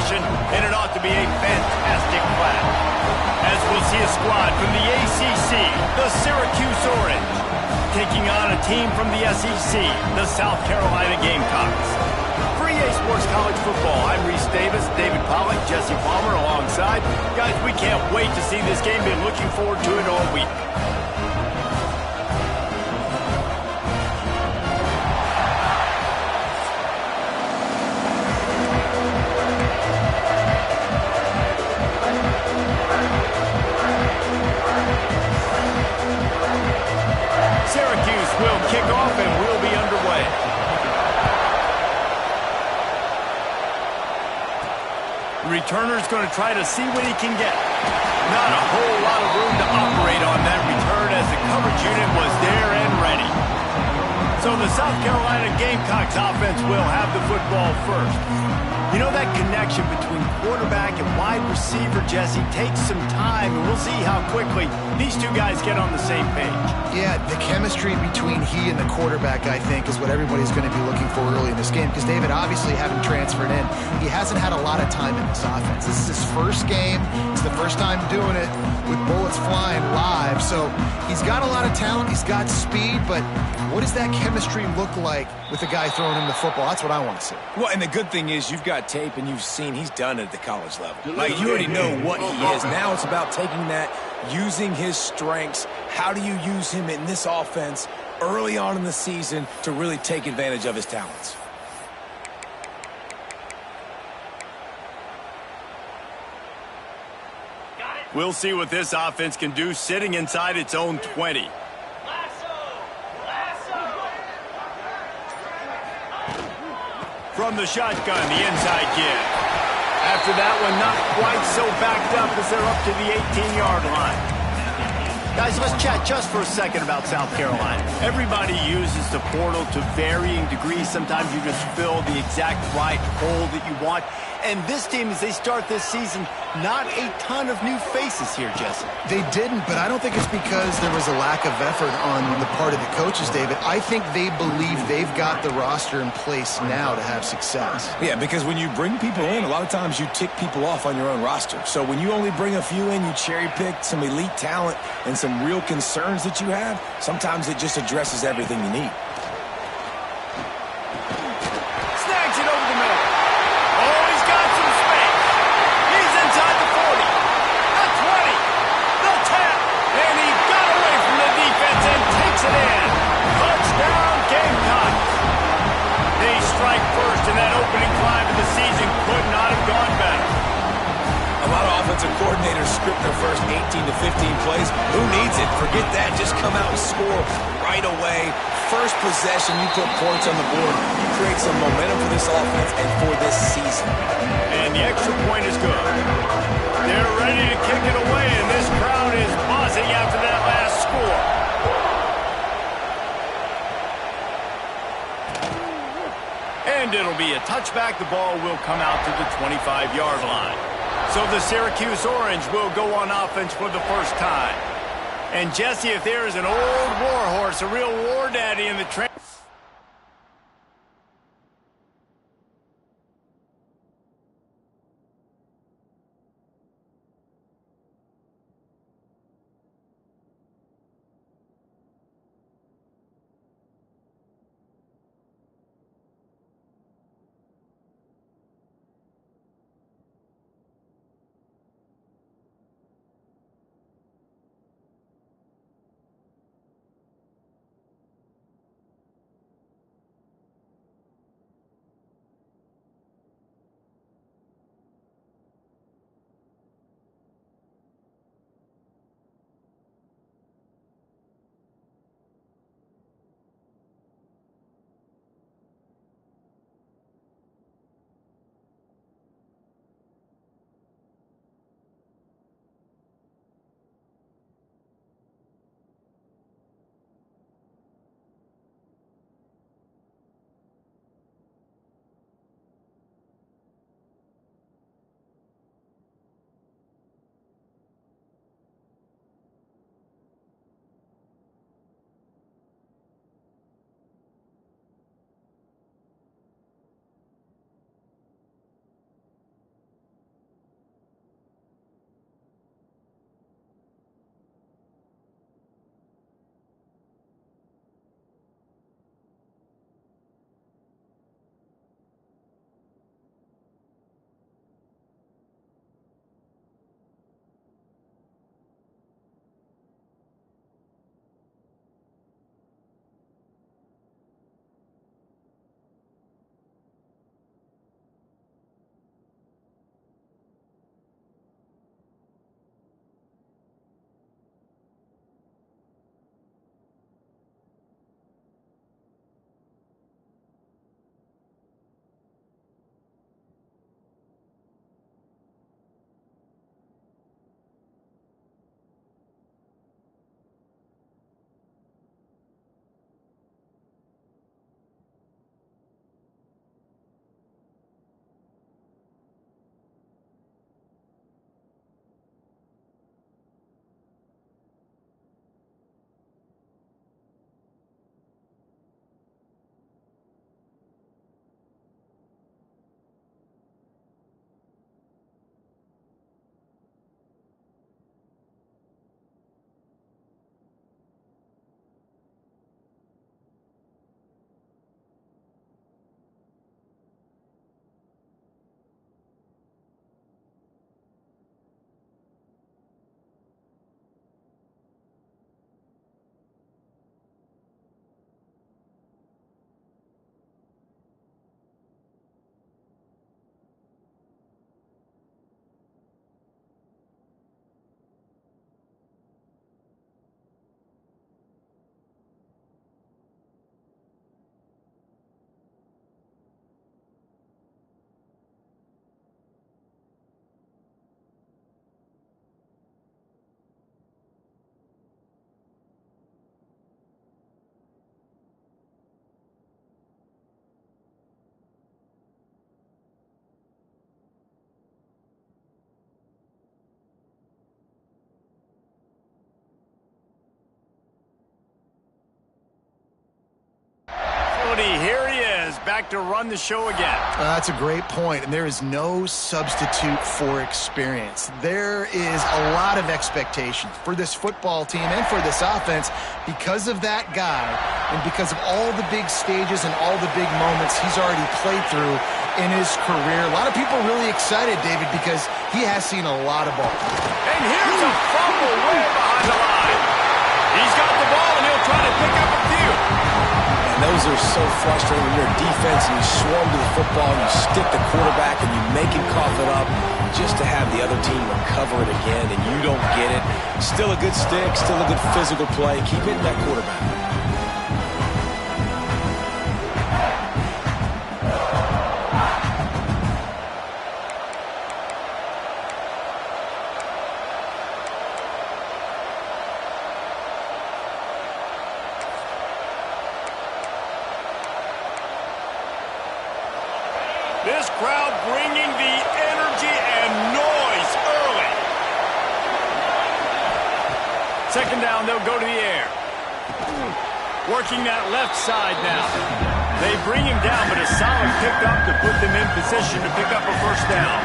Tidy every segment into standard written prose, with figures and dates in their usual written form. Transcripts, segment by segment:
possession, and it ought to be a fantastic clap. As we'll see a squad from the ACC, the Syracuse Orange, taking on a team from the SEC, the South Carolina Gamecocks. For EA Sports College Football, I'm Reese Davis, David Pollack, Jesse Palmer alongside. Guys, we can't wait to see this game. Been looking forward to it all week. Syracuse will kick off and we'll be underway. Returner's going to try to see what he can get. Not a whole lot of room to operate on that return as the coverage unit was there and ready. So the South Carolina Gamecocks offense will have the football first. You know, that connection between quarterback and wide receiver, Jesse, takes some time, and we'll see how quickly these two guys get on the same page. Yeah, the chemistry between he and the quarterback, I think, is what everybody's going to be looking for early in this game, because David, obviously, having transferred in, he hasn't had a lot of time in this offense. This is his first game. It's the first time doing it with bullets flying live, so he's got a lot of talent. He's got speed, but what does that chemistry look like with the guy throwing him the football? That's what I want to see. Well, and the good thing is you've got tape and you've seen he's done it at the college level. Like, you already know what he is. Now it's about taking that, using his strengths. How do you use him in this offense early on in the season to really take advantage of his talents? We'll see what this offense can do sitting inside its own 20. From the shotgun, the inside give. After that one, not quite so backed up as they're up to the 18-yard line. Guys, let's chat just for a second about South Carolina. Everybody uses the portal to varying degrees. Sometimes you just fill the exact right hole that you want. And this team, as they start this season, not a ton of new faces here, Jesse. They didn't, but I don't think it's because there was a lack of effort on the part of the coaches, David. I think they believe they've got the roster in place now to have success. Yeah, because when you bring people in, a lot of times you tick people off on your own roster. So when you only bring a few in, you cherry-pick some elite talent and some real concerns that you have, sometimes it just addresses everything you need. Snags it over the middle. Oh, he's got some space. He's inside the 40, the 20, the 10, and he got away from the defense and takes it in. Touchdown, Gamecocks. They strike first, and that opening drive of the season could not have gone better. A lot of offensive coordinators script their first 18 to 15 plays. Who needs it? Forget that. Just come out and score right away. First possession, you put points on the board. You create some momentum for this offense and for this season. And the extra point is good. They're ready to kick it away, and this crowd is buzzing after that last score. And it'll be a touchback. The ball will come out to the 25-yard line. So the Syracuse Orange will go on offense for the first time. And Jesse, if there is an old war horse, a real war daddy in the Tony, here he is, back to run the show again. That's a great point, and there is no substitute for experience. There is a lot of expectation for this football team and for this offense because of that guy and because of all the big stages and all the big moments he's already played through in his career. A lot of people are really excited, David, because he has seen a lot of ball. And here's a fumble way behind the line. He's got the ball, and he'll try to pick up a few. And those are so frustrating when you're a defense and you swarm to the football and you stick the quarterback and you make him cough it up just to have the other team recover it again and you don't get it. Still a good stick, still a good physical play. Keep hitting that quarterback. This crowd bringing the energy and noise early. Second down, they'll go to the air. Working that left side now. They bring him down, but a solid pickup to put them in position to pick up a first down.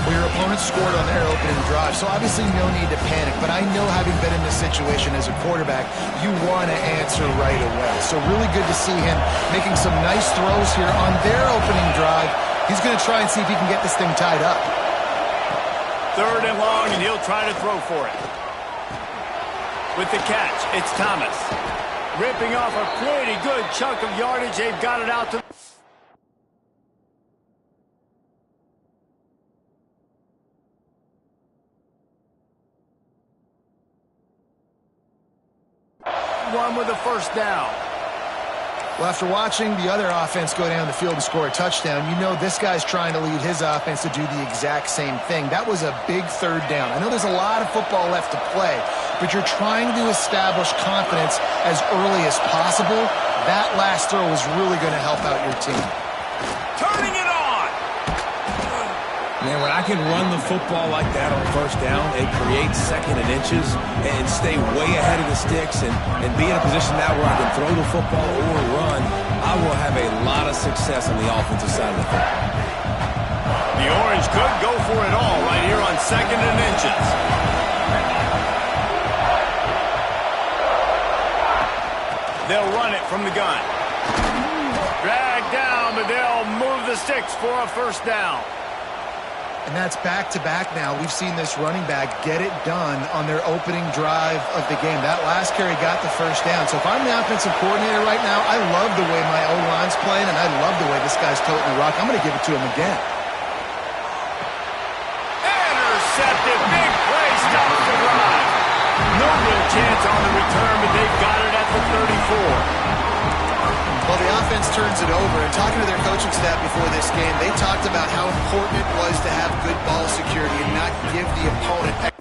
Well, your opponent scored on their opening drive, so obviously no need to panic. But I know, having been in this situation as a quarterback, you want to answer right away. So really good to see him making some nice throws here on their opening drive. He's going to try and see if he can get this thing tied up. Third and long, and he'll try to throw for it. With the catch, it's Thomas. Ripping off a pretty good chunk of yardage. They've got it out to... one with a first down. Well, after watching the other offense go down the field and score a touchdown, you know this guy's trying to lead his offense to do the exact same thing. That was a big third down. I know there's a lot of football left to play, but you're trying to establish confidence as early as possible. That last throw is really going to help out your team. Turning it on! Man, when I can run the football like that on first down, it creates second and inches and stay way ahead of the sticks and be in a position now where I can throw the football or run, I will have a lot of success on the offensive side of the football. The Orange could go for it all right here on second and inches. They'll run it from the gun. Drag down, but they'll move the sticks for a first down. And that's back-to-back now. We've seen this running back get it done on their opening drive of the game. That last carry got the first down. So if I'm the offensive coordinator right now, I love the way my O-line's playing, and I love the way this guy's toting the rock. I'm going to give it to him again. Intercepted. Big play. Stops the drive. No real chance on the return, but they've got it at the 34. Well, the offense turns it over, and talking to their coaching staff before this game, they talked about how important it was to have good ball security and not give the opponent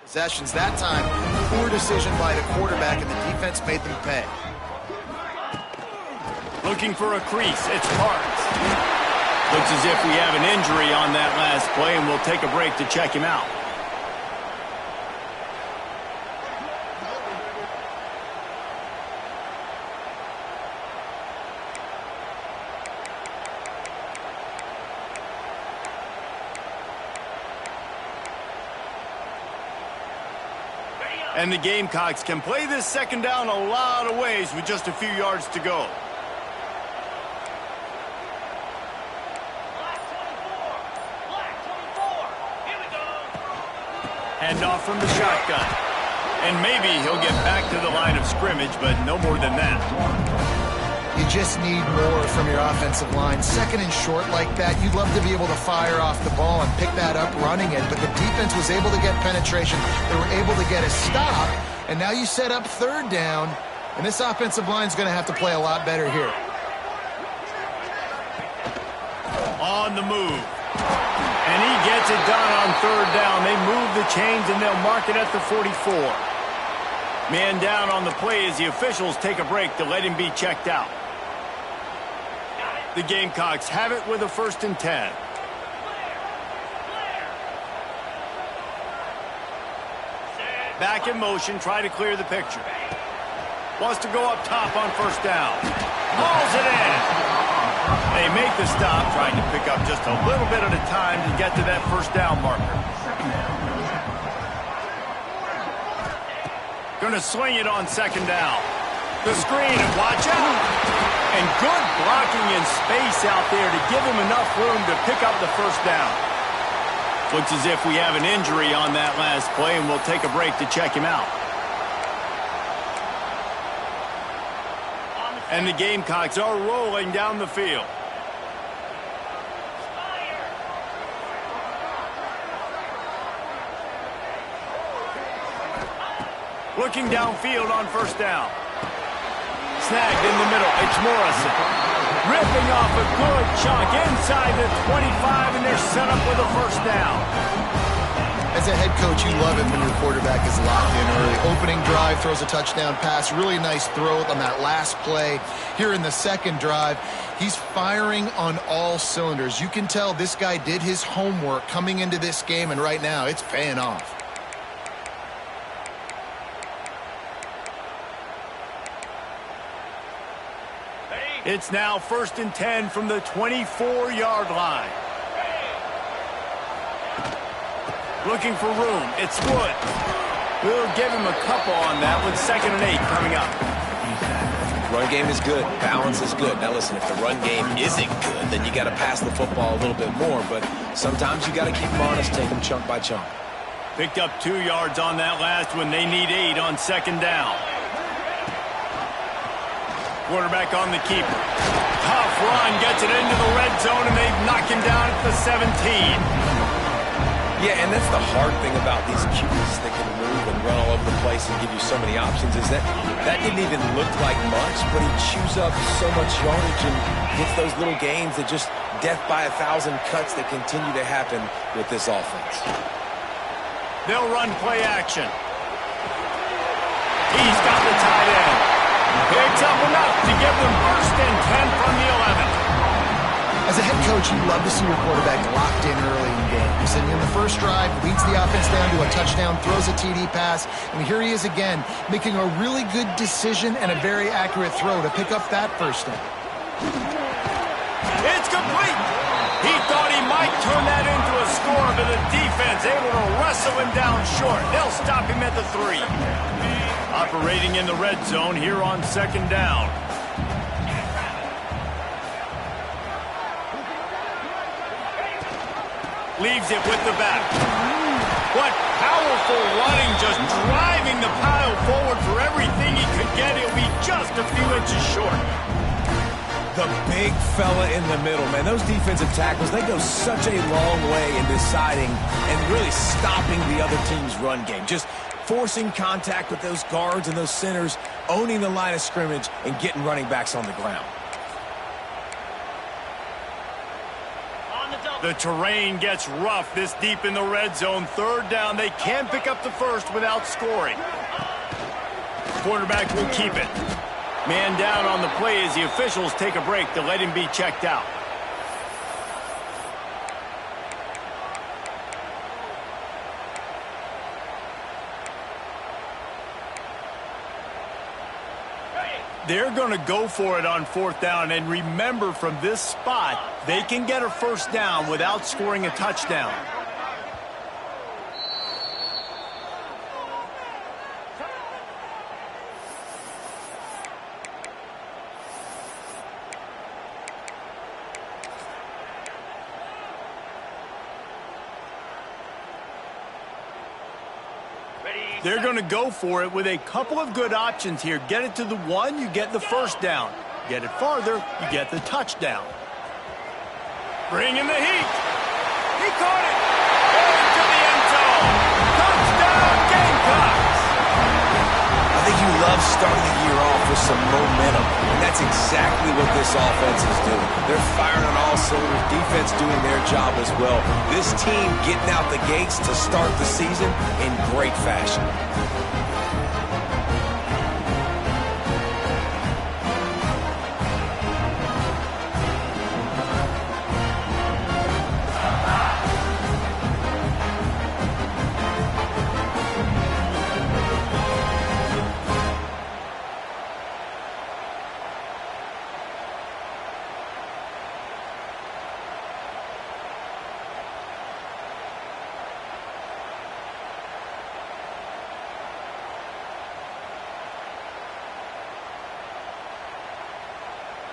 Possessions that time. Poor decision by the quarterback, and the defense made them pay. Looking for a crease. It's Parks. Looks as if we have an injury on that last play, and we'll take a break to check him out. And the Gamecocks can play this second down a lot of ways with just a few yards to go. Hand off from the shotgun. And maybe he'll get back to the line of scrimmage, but no more than that. You just need more from your offensive line. Second and short like that, you'd love to be able to fire off the ball and pick that up running it, but the defense was able to get penetration. They were able to get a stop, and now you set up third down, and this offensive line is going to have to play a lot better here. On the move. And he gets it done on third down. They move the chains, and they'll mark it at the 44. Man down on the play as the officials take a break to let him be checked out. The Gamecocks have it with a 1st and 10. Back in motion, try to clear the picture. Wants to go up top on 1st down. Hauls it in. They make the stop, trying to pick up just a little bit at a time to get to that 1st down marker. Going to swing it on 2nd down. The screen, and watch out. And good blocking in space out there to give him enough room to pick up the 1st down. Looks as if we have an injury on that last play, and we'll take a break to check him out. And the Gamecocks are rolling down the field. Looking downfield on 1st down. Snagged in the middle. It's Morrison. Ripping off a good chunk inside the 25, and they're set up with a 1st down. As a head coach, you love it when your quarterback is locked in early. Opening drive, throws a touchdown pass. Really nice throw on that last play. Here in the 2nd drive, he's firing on all cylinders. You can tell this guy did his homework coming into this game, and right now it's paying off. It's now 1st and 10 from the 24-yard line. Looking for room. It's Wood. We'll give him a couple on that with 2nd and 8 coming up. Run game is good. Balance is good. Now listen, if the run game isn't good, then you got to pass the football a little bit more. But sometimes you got to keep them honest, take them chunk by chunk. Picked up 2 yards on that last one. They need 8 on 2nd down. Quarterback on the keeper. Tough run, gets it into the red zone, and they knock him down at the 17. Yeah, and that's the hard thing about these QBs that can move and run all over the place and give you so many options is that didn't even look like much, but he chews up so much yardage and gets those little gains that just death by 1,000 cuts that continue to happen with this offense. They'll run play action. He's got the tight end. Picks up enough to give them 1st and 10 from the 11. As a head coach, you love to see your quarterback locked in early in games. And in the 1st drive, leads the offense down to a touchdown, throws a TD pass, and here he is again, making a really good decision and a very accurate throw to pick up that 1st down. It's complete. He thought he might turn that into a score, but the defense able to wrestle him down short. They'll stop him at the 3. Operating in the red zone here on 2nd down. Leaves it with the back. What powerful running, just driving the pile forward for everything he could get. He'll be just a few inches short. The big fella in the middle, man. Those defensive tackles, they go such a long way in deciding and really stopping the other team's run game. Just forcing contact with those guards and those centers, owning the line of scrimmage, and getting running backs on the ground. The The terrain gets rough this deep in the red zone. Third down, they can pick up the first without scoring. Quarterback will keep it. Man down on the play as the officials take a break to let him be checked out. They're going to go for it on fourth down, and remember, from this spot, they can get a first down without scoring a touchdown. They're going to go for it with a couple of good options here. Get it to the one, you get the first down. Get it farther, you get the touchdown. Bring in the heat. He caught it. Into the end zone. Touchdown, Gamecocks. I think you love starting the year off with some momentum, and that's exactly what this offense is doing. They're firing on all cylinders, defense doing their job as well. This team getting out the gates to start the season in great fashion.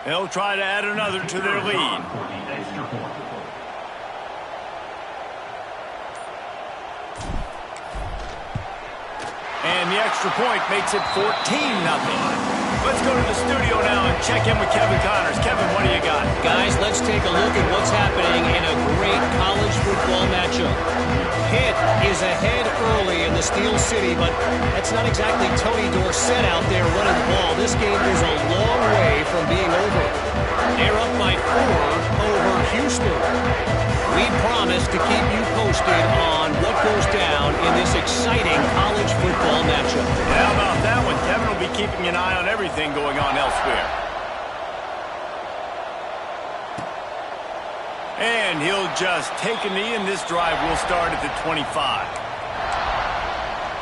They'll try to add another to their lead. And the extra point makes it 14-0. Let's go to the studio now and check in with Kevin Connors. Kevin, what do you got? Guys, let's take a look at what's happening in a great college football matchup. Pitt is ahead early in the Steel City, but that's not exactly Tony Dorsett out there running the ball. This game is a long way from being over. They're up by 4 over Houston. We promise to keep you posted on what goes down in this exciting college football matchup. How about that one? Kevin will be keeping an eye on everything going on elsewhere. And he'll just take a knee, and this drive will start at the 25.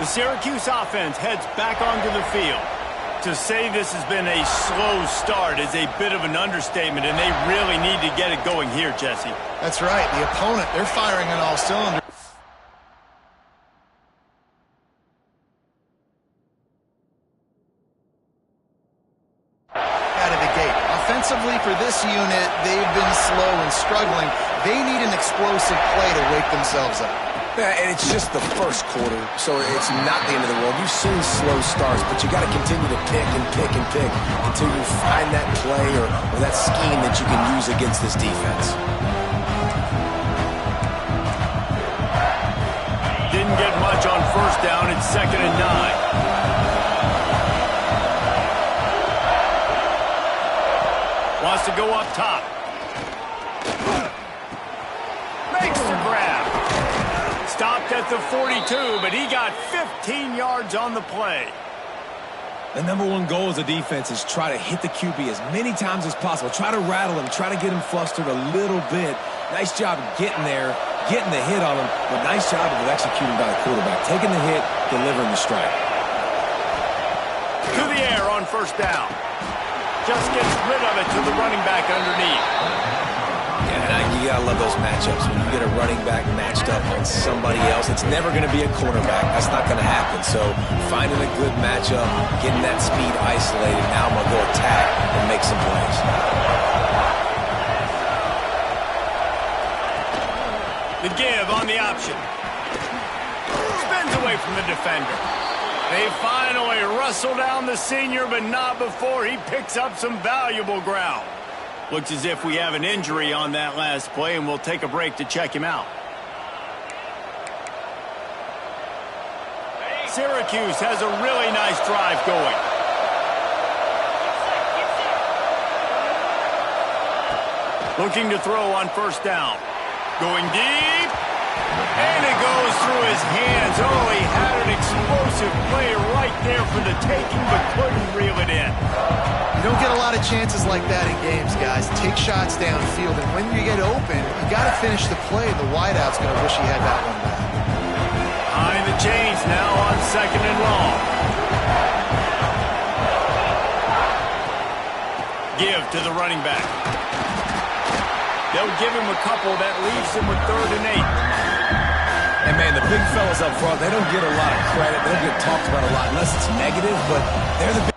The Syracuse offense heads back onto the field. To say this has been a slow start is a bit of an understatement, and they really need to get it going here, Jesse. That's right. The opponent, they're firing on all cylinders. Out of the gate. Offensively, for this unit, they've been slow and struggling. They need an explosive play to wake themselves up. Yeah, and it's just the first quarter, so it's not the end of the world. You've seen slow starts, but you got to continue to pick and pick and pick until you find that play or that scheme that you can use against this defense. Didn't get much on first down. It's 2nd and 9. Wants to go up top. Makes the grab. Stopped at the 42, but he got 15 yards on the play. The number one goal as a defense is try to hit the QB as many times as possible. Try to rattle him. Try to get him flustered a little bit. Nice job of getting there, getting the hit on him, but nice job of executing by the quarterback. Taking the hit, delivering the strike. To the air on first down. Just gets rid of it to the running back underneath. You gotta love those matchups. When you get a running back matched up on somebody else, it's never going to be a cornerback. That's not going to happen. So finding a good matchup, getting that speed isolated, now I'm going to go attack and make some plays. The give on the option. Spins away from the defender. They finally wrestle down the senior, but not before he picks up some valuable ground. Looks as if we have an injury on that last play, and we'll take a break to check him out. Syracuse has a really nice drive going. Looking to throw on first down. Going deep. And it goes through his hands. Oh, he had an explosive play right there for the taking, but couldn't reel it in. You don't get a lot of chances like that in games, guys. Take shots downfield, and when you get open, you got to finish the play. The wideout's going to wish he had that one back. Behind the chains now on 2nd and long. Give to the running back. They'll give him a couple. That leaves him with 3rd and 8. And, man, the big fellas up front, they don't get a lot of credit. They don't get talked about a lot unless it's negative, but they're the big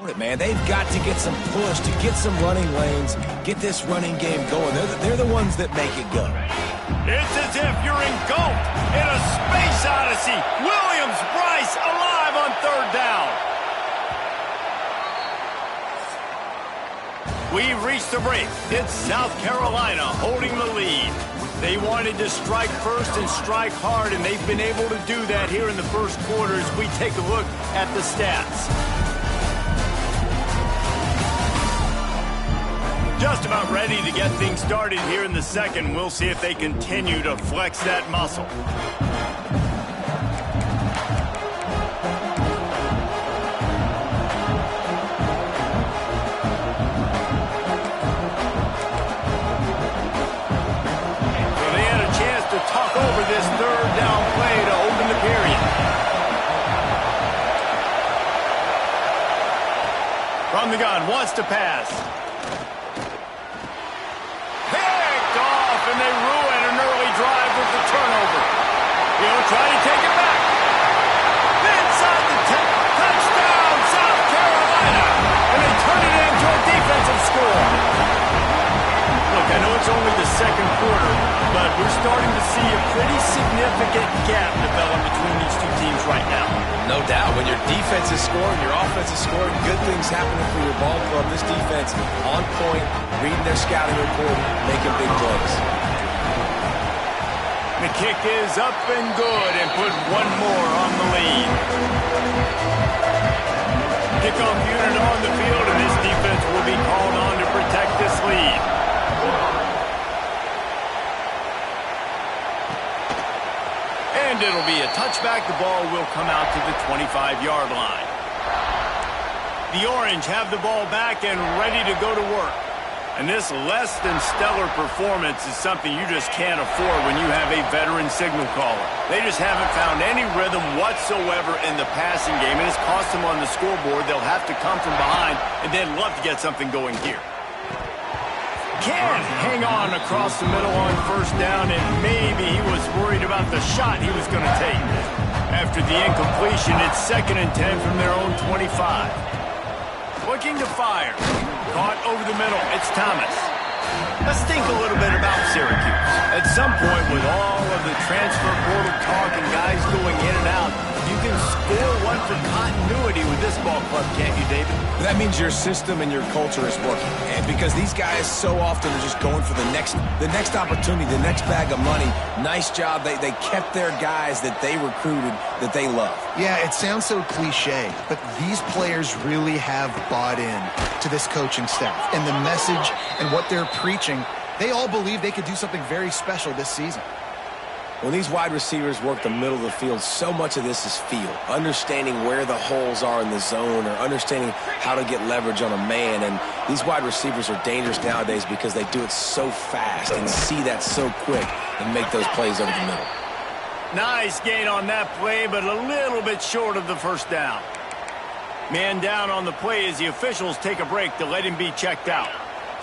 Man, they've got to get some push, to get some running lanes, get this running game going. They're the ones that make it go. It's as if you're engulfed in a space odyssey. Williams-Brice alive on third down. We've reached the break. It's South Carolina holding the lead. They wanted to strike first and strike hard, and they've been able to do that here in the first quarter as we take a look at the stats. Just about ready to get things started here in the second. We'll see if they continue to flex that muscle. So they had a chance to talk over this third down play to open the period. From the gun, wants to pass. And they ruin an early drive with the turnover. He'll try to take it back. Inside the 10. Touchdown, South Carolina. And they turn it into a defensive score. Look, I know it's only the second quarter, but we're starting to see a pretty significant gap develop between these two teams right now. No doubt. When your defense is scoring, your offense is scoring, good things happening for your ball club. This defense on point, reading their scouting report, making big plays. The kick is up and good and put one more on the lead. Kickoff unit on the field, and this defense will be called on to protect this lead. And it'll be a touchback. The ball will come out to the 25-yard line. The Orange have the ball back and ready to go to work. And this less than stellar performance is something you just can't afford when you have a veteran signal caller. They just haven't found any rhythm whatsoever in the passing game, and it's cost them on the scoreboard. They'll have to come from behind and then love to get something going here. Can't hang on across the middle on first down, and maybe he was worried about the shot he was going to take. After the incompletion, it's 2nd and 10 from their own 25. Looking to fire. Caught over the middle. It's Thomas. Let's think a little bit about Syracuse. At some point, with all of the transfer portal talk and guys going in and out, you can score one for continuity with this ball club, can't you, David? That means your system and your culture is working. And because these guys so often are just going for the next opportunity, the next bag of money. Nice job. They kept their guys that they recruited, that they love. Yeah, it sounds so cliche, but these players really have bought in to this coaching staff and the message and what they're preaching. They all believe they could do something very special this season. When these wide receivers work the middle of the field, so much of this is feel. Understanding where the holes are in the zone or understanding how to get leverage on a man. And these wide receivers are dangerous nowadays because they do it so fast and see that so quick and make those plays over the middle. Nice gain on that play, but a little bit short of the first down. Man down on the play as the officials take a break to let him be checked out.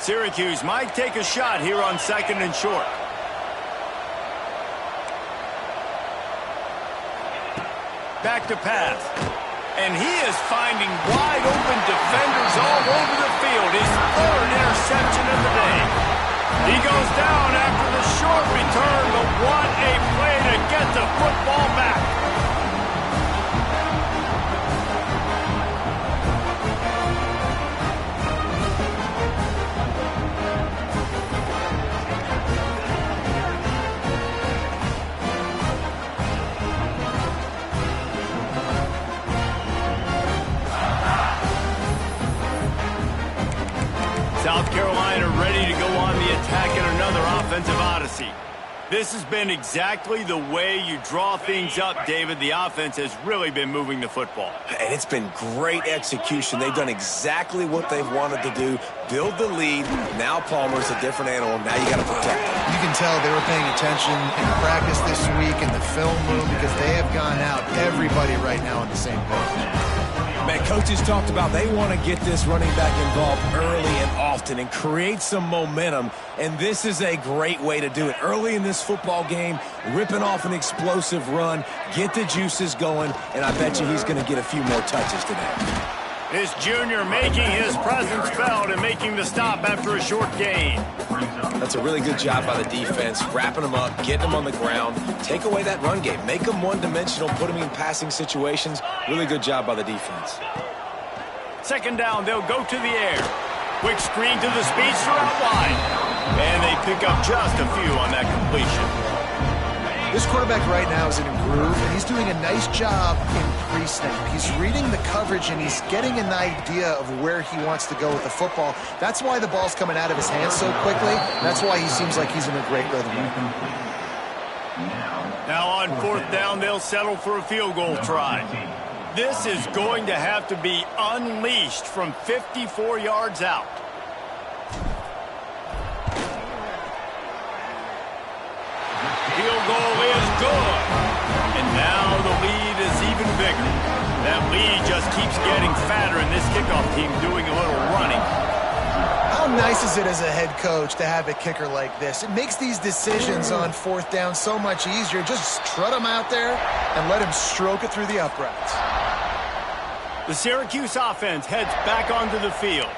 Syracuse might take a shot here on 2nd and short. Back to pass. And he is finding wide open defenders all over the field. His 3rd interception of the day. He goes down after the short return, but what a play to get the football back. South Carolina ready to go on the attack in another offensive odyssey. This has been exactly the way you draw things up, David. The offense has really been moving the football. And it's been great execution. They've done exactly what they've wanted to do. Build the lead. Now Palmer's a different animal. Now you got to protect him. You can tell they were paying attention in practice this week in the film room because they have gone out, everybody right now on the same page. Man, coaches talked about they want to get this running back involved early and often and create some momentum, and this is a great way to do it. Early in this football game, ripping off an explosive run, get the juices going, and I bet you he's going to get a few more touches today. This junior making his presence felt and making the stop after a short gain. That's a really good job by the defense, wrapping them up, getting them on the ground. Take away that run game. Make them one-dimensional, put them in passing situations. Really good job by the defense. Second down, they'll go to the air. Quick screen to the speedster out wide. And they pick up just a few on that completion. This quarterback right now is in a groove, and he's doing a nice job in pre-snap. He's reading the coverage, and he's getting an idea of where he wants to go with the football. That's why the ball's coming out of his hands so quickly. That's why he seems like he's in a great rhythm. Now on fourth down, they'll settle for a field goal try. This is going to have to be unleashed from 54 yards out. Field goal is good. And now the lead is even bigger. That lead just keeps getting fatter, and this kickoff team doing a little running. How nice is it as a head coach to have a kicker like this? It makes these decisions on fourth down so much easier. Just strut him out there and let him stroke it through the uprights. The Syracuse offense heads back onto the field.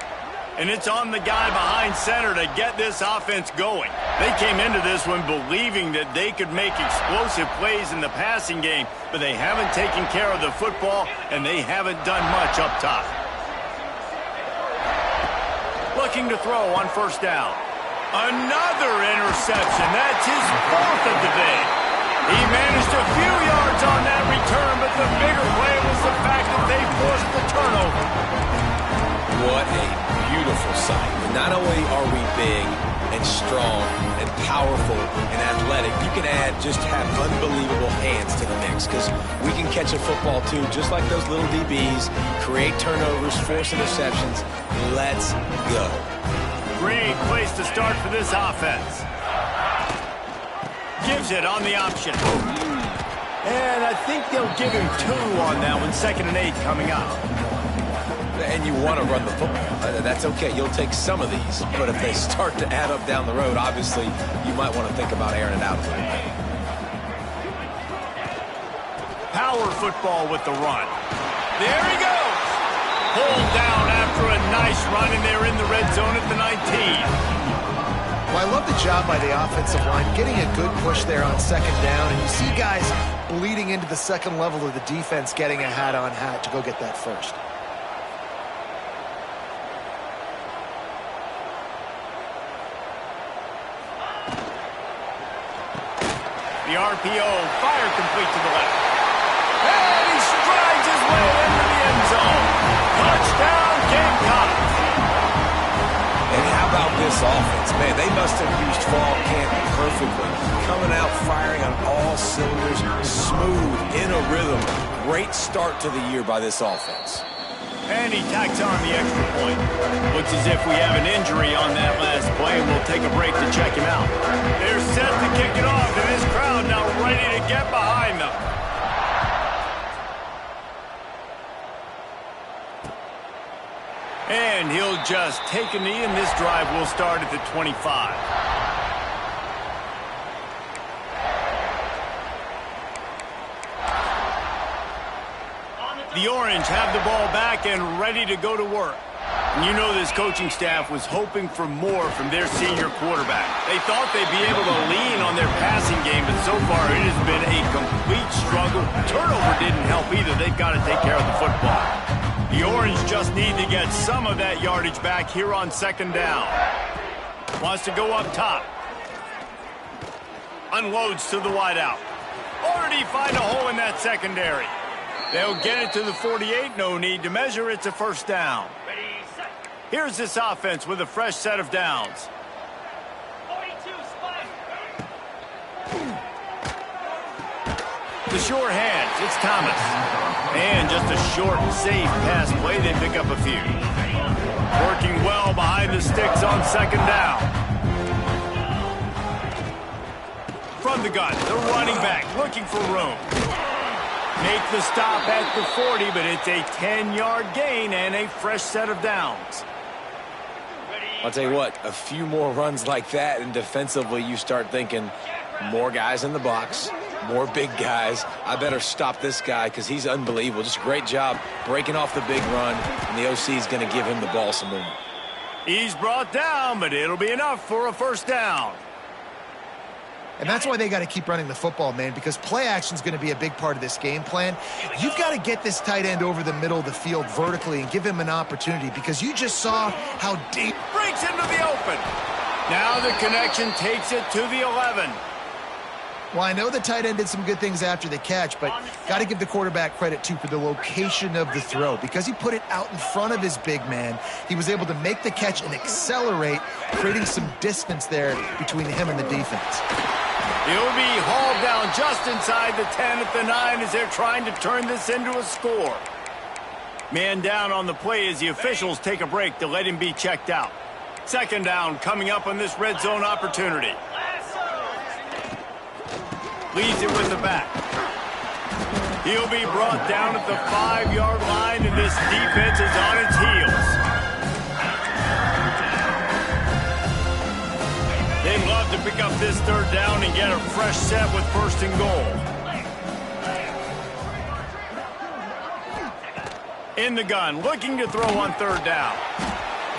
And it's on the guy behind center to get this offense going. They came into this one believing that they could make explosive plays in the passing game, but they haven't taken care of the football, and they haven't done much up top. Looking to throw on first down. Another interception. That's his fourth of the day. He managed a few yards on that return, but the bigger play was the fact that they forced the turnover. What a beautiful sight. Not only are we big and strong and powerful and athletic, you can just have unbelievable hands to the mix, because we can catch a football too, just like those little DBs, create turnovers, force interceptions. Let's go. Great place to start for this offense. Gives it on the option. And I think they'll give him 2 on that one. 2nd and 8 coming up. And you want to run the football. That's okay. You'll take some of these. But if they start to add up down the road, obviously, you might want to think about airing it out a little bit. Power football with the run. There he goes. Pulled down after a nice run, and they're in the red zone at the 19. Well, I love the job by the offensive line, getting a good push there on second down. And you see guys bleeding into the second level of the defense, getting a hat-on-hat to go get that first. The RPO, fire complete to the left. And he strides his way into the end zone. Touchdown, Gamecocks. And how about this offense? Man, they must have used fall camp perfectly. Coming out firing on all cylinders, smooth, in a rhythm. Great start to the year by this offense. And he tacks on the extra point. Looks as if we have an injury on that last play, and we'll take a break to check him out. They're set to kick it off, and this crowd now ready to get behind them. And he'll just take a knee, and this drive will start at the 25. The Orange have the ball back and ready to go to work. And you know this coaching staff was hoping for more from their senior quarterback. They thought they'd be able to lean on their passing game, but so far it has been a complete struggle. Turnover didn't help either. They've got to take care of the football. The Orange just need to get some of that yardage back here on second down. Wants to go up top. Unloads to the wideout. Already find a hole in that secondary. They'll get it to the 48. No need to measure. It's a first down. Here's this offense with a fresh set of downs. 42 spike. The sure hands. It's Thomas. And just a short, safe pass play. They pick up a few. Working well behind the sticks on second down. From the gun, the running back looking for room. Make the stop at the 40, but it's a 10-yard gain and a fresh set of downs. I'll tell you what, a few more runs like that, and defensively you start thinking more guys in the box, More big guys. I better stop this guy because he's unbelievable. Just a great job breaking off the big run, and the OC is going to give him the ball some more. He's brought down, but it'll be enough for a first down. And that's why they got to keep running the football, man, because play action is going to be a big part of this game plan. You've got to get this tight end over the middle of the field vertically and give him an opportunity, because you just saw how deep. Breaks into the open. Now the connection takes it to the 11. Well, I know the tight end did some good things after the catch, but got to give the quarterback credit, too, for the location of the throw, because he put it out in front of his big man. He was able to make the catch and accelerate, creating some distance there between him and the defense. He'll be hauled down just inside the 10 at the 9 as they're trying to turn this into a score. Man down on the play as the officials take a break to let him be checked out. Second down coming up on this red zone opportunity. Leads it with the back. He'll be brought down at the 5-yard line, and this defense is on its heels. They'd love to pick up this third down and get a fresh set with first and goal. In the gun, looking to throw on third down.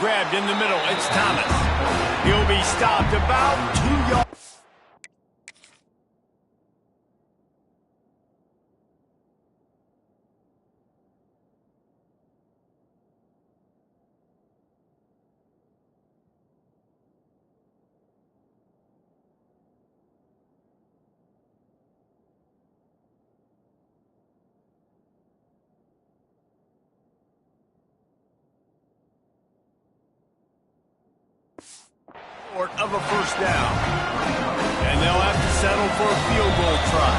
Grabbed in the middle, it's Thomas. He'll be stopped about 2 yards. Of a first down. And they'll have to settle for a field goal try.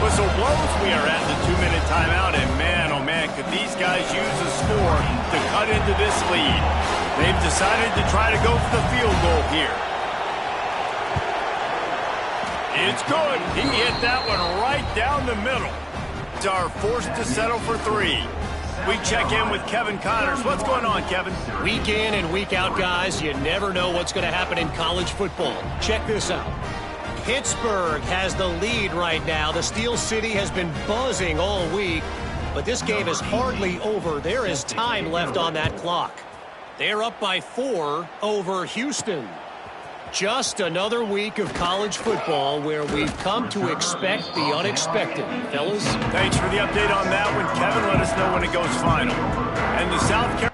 Whistle blows, we are at the 2-minute timeout, and man, oh man, could these guys use a score to cut into this lead. They've decided to try to go for the field goal here. It's good. He hit that one right down the middle. It's our forced to settle for 3. We check in with Kevin Connors. What's going on, Kevin? Week in and week out, guys, you never know what's going to happen in college football. Check this out. Pittsburgh has the lead right now. The Steel City has been buzzing all week, but this game is hardly over. There is time left on that clock. They're up by 4 over Houston. Just another week of college football where we've come to expect the unexpected, fellas. Thanks for the update on that one, Kevin. Let us know when it goes final. And the South Carolina...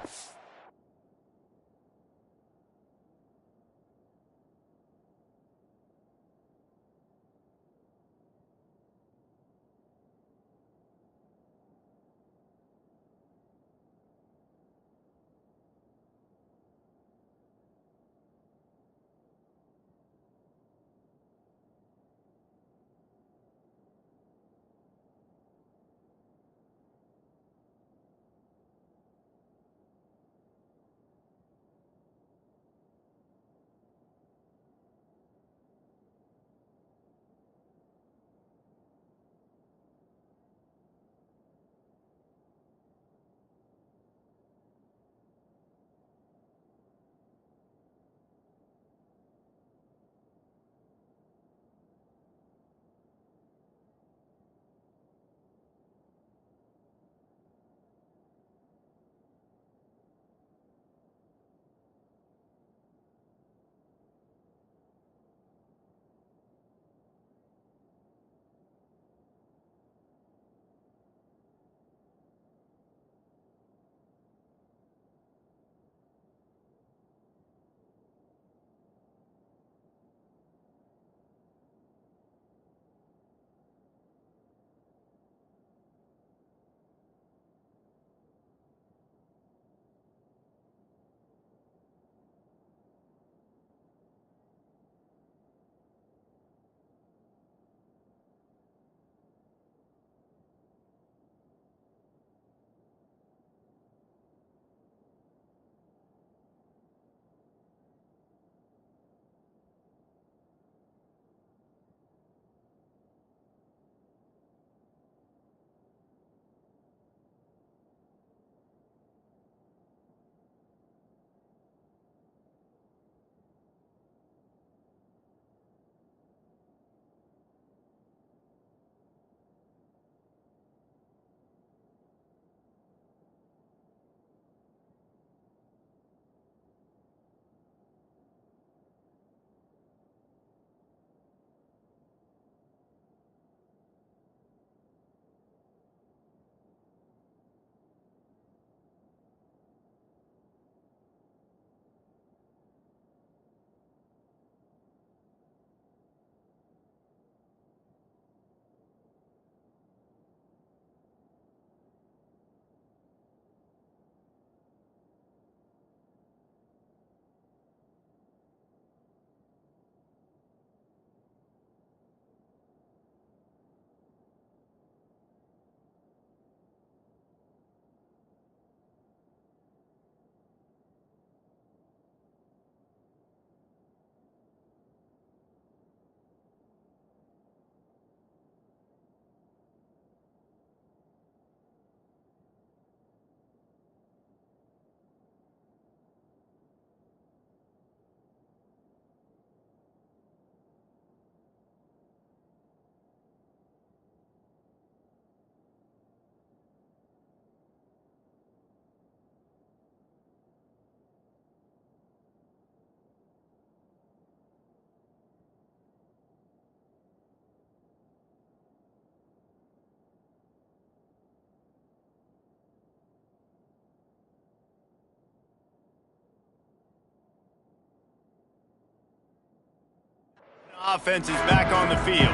offense is back on the field.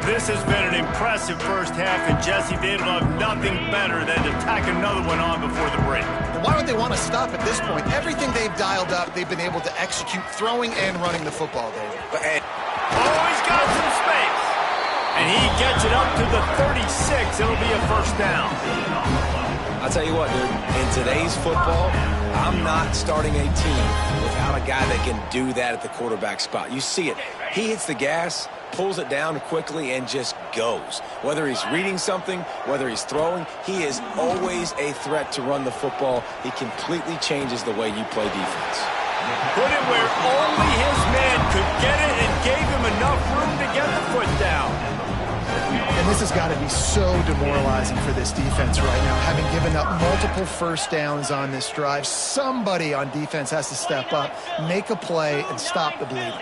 This has been an impressive first half, and Jesse, they'd love nothing better than to tack another one on before the break. Why would they want to stop at this point? Everything they've dialed up, they've been able to execute, throwing and running the football, David. Oh, he's got some space. And he gets it up to the 36. It'll be a first down. I'll tell you what, dude, in today's football, I'm not starting a team without a guy that can do that at the quarterback spot. You see it. He hits the gas, pulls it down quickly, and just goes. Whether he's reading something, whether he's throwing, he is always a threat to run the football. He completely changes the way you play defense. Put it where only his man could get it and gave him enough room to get the foot down. And this has got to be so demoralizing for this defense right now, having given up multiple first downs on this drive. Somebody on defense has to step up, make a play, and stop the bleeding.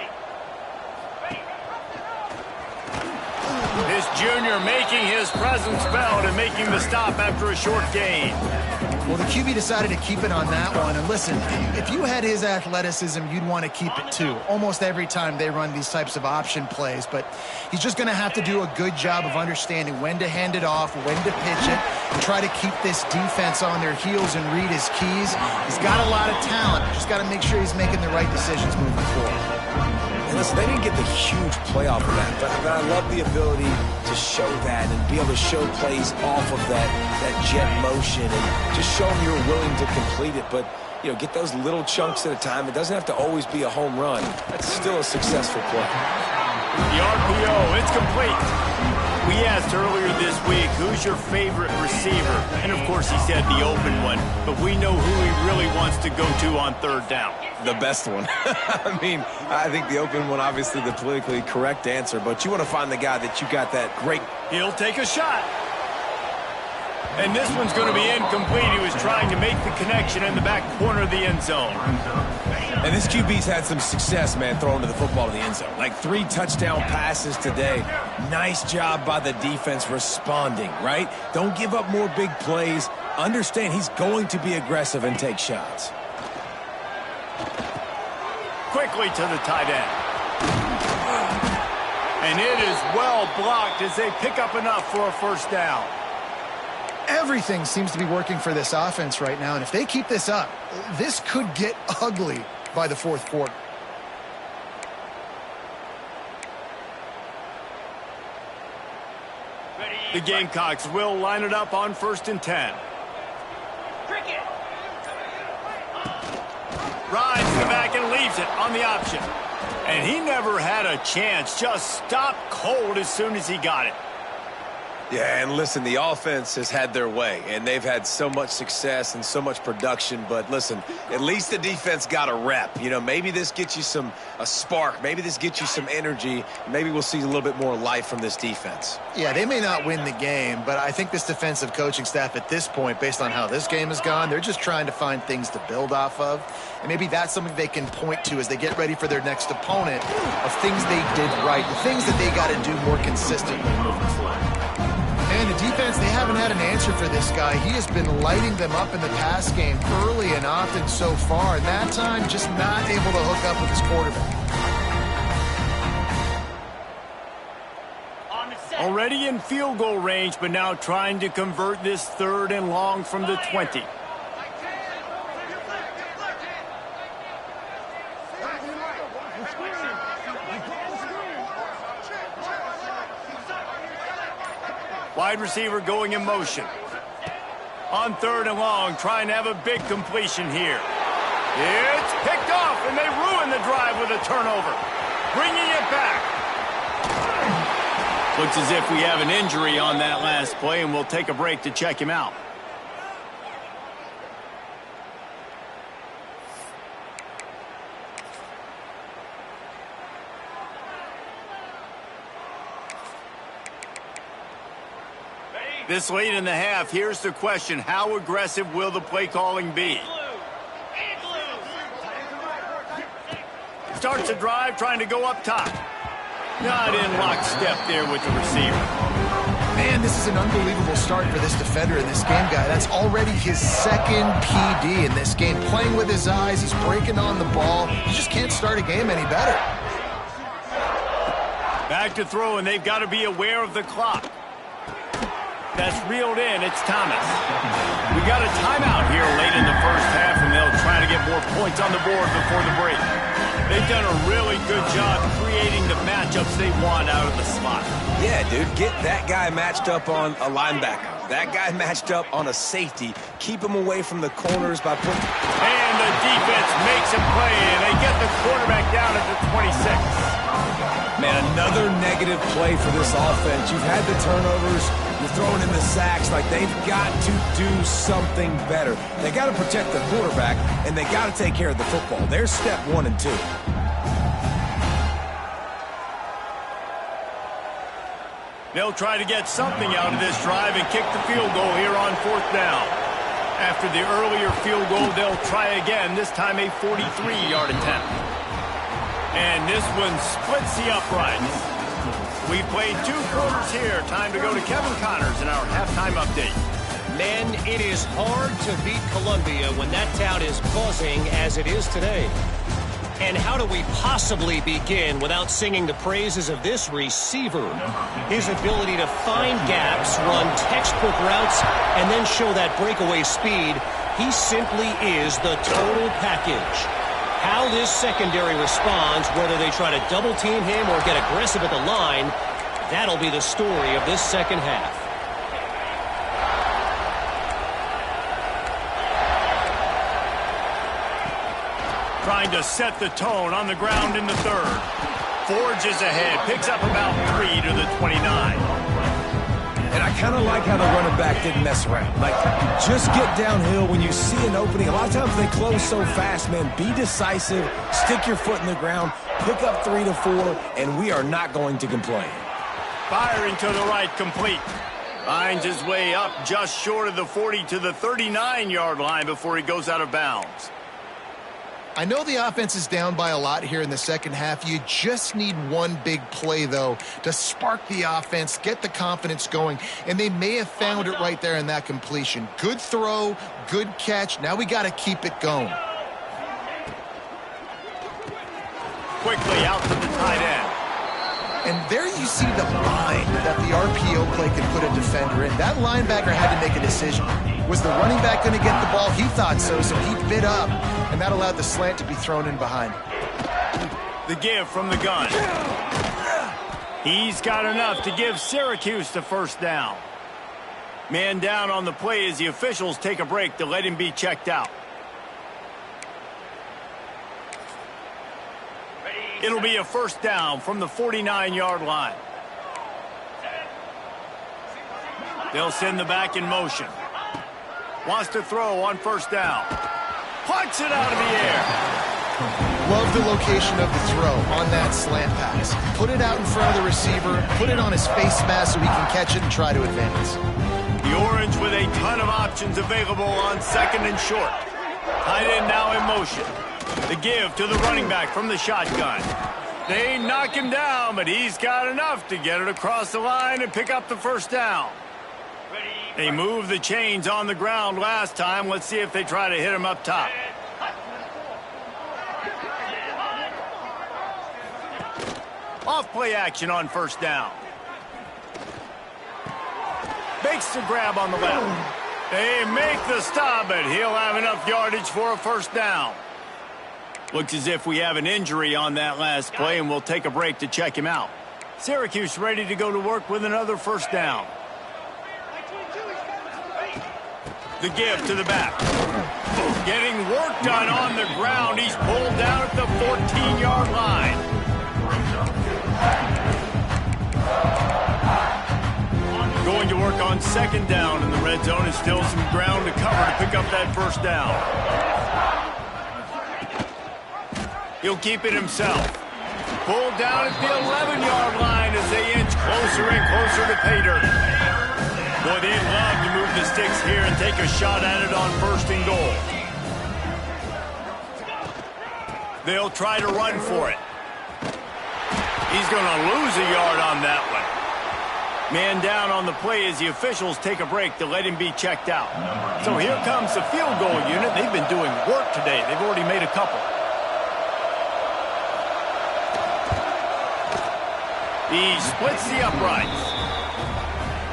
This junior making his presence felt and making the stop after a short gain. Well, the QB decided to keep it on that one. And listen, if you had his athleticism, you'd want to keep it too. Almost every time they run these types of option plays. But he's just going to have to do a good job of understanding when to hand it off, when to pitch it, and try to keep this defense on their heels and read his keys. He's got a lot of talent. Just got to make sure he's making the right decisions moving forward. And listen, they didn't get the huge play off of that, but I love the ability to show that and be able to show plays off of that jet motion and just show them you're willing to complete it. But, you know, get those little chunks at a time. It doesn't have to always be a home run. That's still a successful play. The RPO, it's complete. We asked earlier this week, who's your favorite receiver? And, of course, he said the open one. But we know who he really wants to go to on third down. The best one. I mean, I think the open one, obviously the politically correct answer, but you want to find the guy that you got that great. He'll take a shot. And this one's going to be incomplete. He was trying to make the connection in the back corner of the end zone. And this QB's had some success, man, throwing to the football in the end zone. Like 3 touchdown passes today. Nice job by the defense responding, right? Don't give up more big plays. Understand he's going to be aggressive and take shots. Quickly to the tight end. And it is well blocked as they pick up enough for a first down. Everything seems to be working for this offense right now, and if they keep this up, this could get ugly by the fourth quarter. The Gamecocks will line it up on 1st and 10. Cricket. Rides to the back and leaves it on the option. And he never had a chance. Just stopped cold as soon as he got it. Yeah, and listen, the offense has had their way, and they've had so much success and so much production. But listen, at least the defense got a rep. You know, maybe this gets you a spark. Maybe this gets you some energy. Maybe we'll see a little bit more life from this defense. Yeah, they may not win the game, but I think this defensive coaching staff at this point, based on how this game has gone, they're just trying to find things to build off of. And maybe that's something they can point to as they get ready for their next opponent of things they did right, the things that they got to do more consistently moving forward. And the defense, they haven't had an answer for this guy. He has been lighting them up in the pass game early and often so far. And that time, just not able to hook up with his quarterback. Already in field goal range, but now trying to convert this 3rd and long from the 20. Wide receiver going in motion. On 3rd and long, trying to have a big completion here. It's picked off, and they ruin the drive with a turnover. Bringing it back. Looks as if we have an injury on that last play, and we'll take a break to check him out. This late in the half, here's the question. How aggressive will the play calling be? Starts a drive, trying to go up top. Not in lockstep there with the receiver. Man, this is an unbelievable start for this defender in this game, guy. That's already his 2nd PD in this game. Playing with his eyes, he's breaking on the ball. You just can't start a game any better. Back to throw, and they've got to be aware of the clock. That's reeled in. It's Thomas. We got a timeout here late in the first half, and they'll try to get more points on the board before the break. They've done a really good job creating the matchups they want out of the slot. Yeah, dude, get that guy matched up on a linebacker. That guy matched up on a safety. Keep him away from the corners by putting... And the defense makes a play, and they get the quarterback down at the 26. Man, another negative play for this offense. You've had the turnovers. You're throwing in the sacks. Like, they've got to do something better. They got to protect the quarterback, and they got to take care of the football. There's step 1 and 2. They'll try to get something out of this drive and kick the field goal here on 4th down. After the earlier field goal, they'll try again, this time a 43-yard attempt. And this one splits the uprights. We played 2 quarters here. Time to go to Kevin Connors in our halftime update. Man, it is hard to beat Columbia when that town is buzzing as it is today. And how do we possibly begin without singing the praises of this receiver? His ability to find gaps, run textbook routes, and then show that breakaway speed. He simply is the total package. How this secondary responds, whether they try to double team him or get aggressive at the line, that'll be the story of this second half. Trying to set the tone on the ground in the 3rd. Forges ahead, picks up about 3 to the 29. And I kind of like how the running back didn't mess around. Like, just get downhill when you see an opening. A lot of times they close so fast, man. Be decisive, stick your foot in the ground, pick up 3 to 4, and we are not going to complain. Firing to the right, complete. Finds his way up just short of the 40 to the 39-yard line before he goes out of bounds. I know the offense is down by a lot here in the second half. You just need one big play, though, to spark the offense, get the confidence going, and they may have found it right there in that completion. Good throw, good catch. Now we got to keep it going. Quickly out to the tight end. And there you see the bind that the RPO play can put a defender in. That linebacker had to make a decision. Was the running back going to get the ball? He thought so, so he bit up, and that allowed the slant to be thrown in behind. The give from the gun. He's got enough to give Syracuse the 1st down. Man down on the play as the officials take a break to let him be checked out. It'll be a 1st down from the 49-yard line. They'll send the back in motion. Wants to throw on 1st down. Punts it out of the air. Love the location of the throw on that slant pass. Put it out in front of the receiver, put it on his face mask so he can catch it and try to advance. The Orange with a ton of options available on 2nd and short. Tight end now in motion. The give to the running back from the shotgun. They knock him down, but he's got enough to get it across the line and pick up the 1st down. They moved the chains on the ground last time. Let's see if they try to hit him up top. Off play action on 1st down. Makes the grab on the left. They make the stop, but he'll have enough yardage for a 1st down. Looks as if we have an injury on that last play, and we'll take a break to check him out. Syracuse ready to go to work with another 1st down. The give to the back. Getting work done on the ground. He's pulled down at the 14-yard line. Going to work on 2nd down in the red zone, and still some ground to cover to pick up that 1st down. He'll keep it himself. Pulled down at the 11-yard line as they inch closer and closer to pay dirt. Boy, they'd love to move the sticks here and take a shot at it on 1st and goal. They'll try to run for it. He's going to lose a yard on that one. Man down on the play as the officials take a break to let him be checked out. So here comes the field goal unit. They've been doing work today. They've already made a couple. He splits the uprights.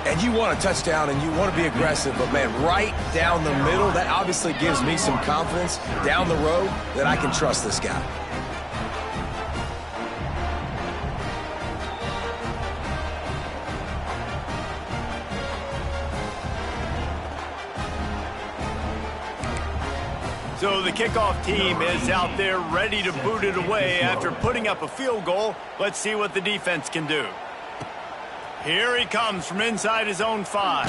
And you want a touchdown and you want to be aggressive, but man, right down the middle, that obviously gives me some confidence down the road that I can trust this guy. So the kickoff team is out there ready to boot it away after putting up a field goal. Let's see what the defense can do. Here he comes from inside his own 5.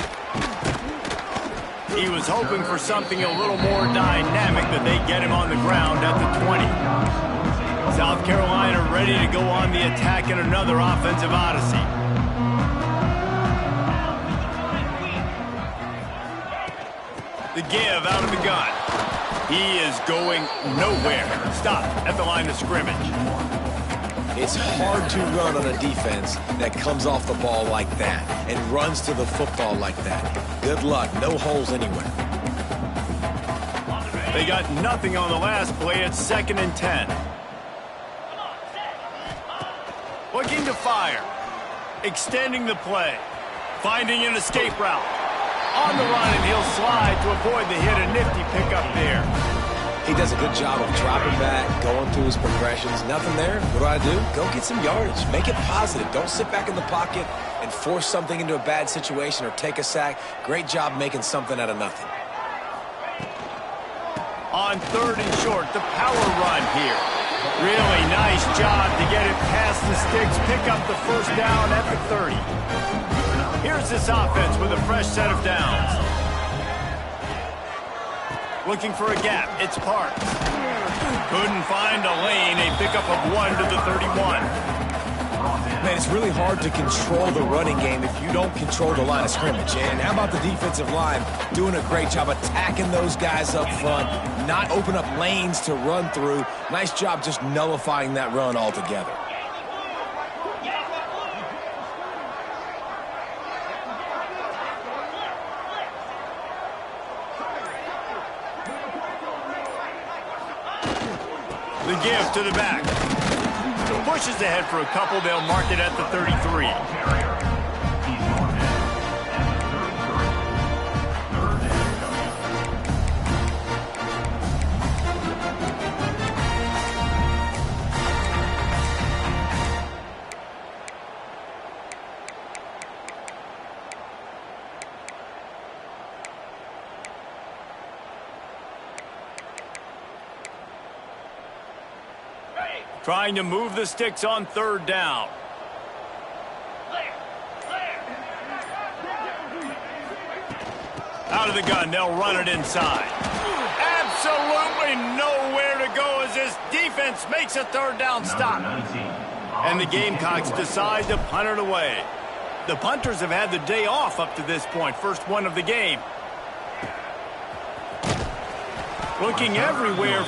He was hoping for something a little more dynamic, but they get him on the ground at the 20. South Carolina ready to go on the attack in another offensive odyssey. The give out of the gun. He is going nowhere. Stop at the line of scrimmage. It's hard to run on a defense that comes off the ball like that and runs to the football like that. Good luck. No holes anywhere. They got nothing on the last play. It's 2nd and 10. Looking to fire. Extending the play. Finding an escape route. On the run, and he'll slide to avoid the hit. A nifty pickup there. He does a good job of dropping back, going through his progressions. Nothing there. What do? Go get some yardage. Make it positive. Don't sit back in the pocket and force something into a bad situation or take a sack. Great job making something out of nothing. On 3rd and short, the power run here. Really nice job to get it past the sticks. Pick up the first down at the 30. Here's this offense with a fresh set of downs. Looking for a gap. It's Parks. Couldn't find a lane. A pickup of 1 to the 31. Man, it's really hard to control the running game if you don't control the line of scrimmage. And how about the defensive line doing a great job attacking those guys up front, not open up lanes to run through. Nice job just nullifying that run altogether. The give to the back. Pushes ahead for a couple. They'll mark it at the 33. Trying to move the sticks on 3rd down. Out of the gun, they'll run it inside. Absolutely nowhere to go as this defense makes a 3rd down stop. And the Gamecocks decide to punt it away. The punters have had the day off up to this point. First one of the game. Looking everywhere.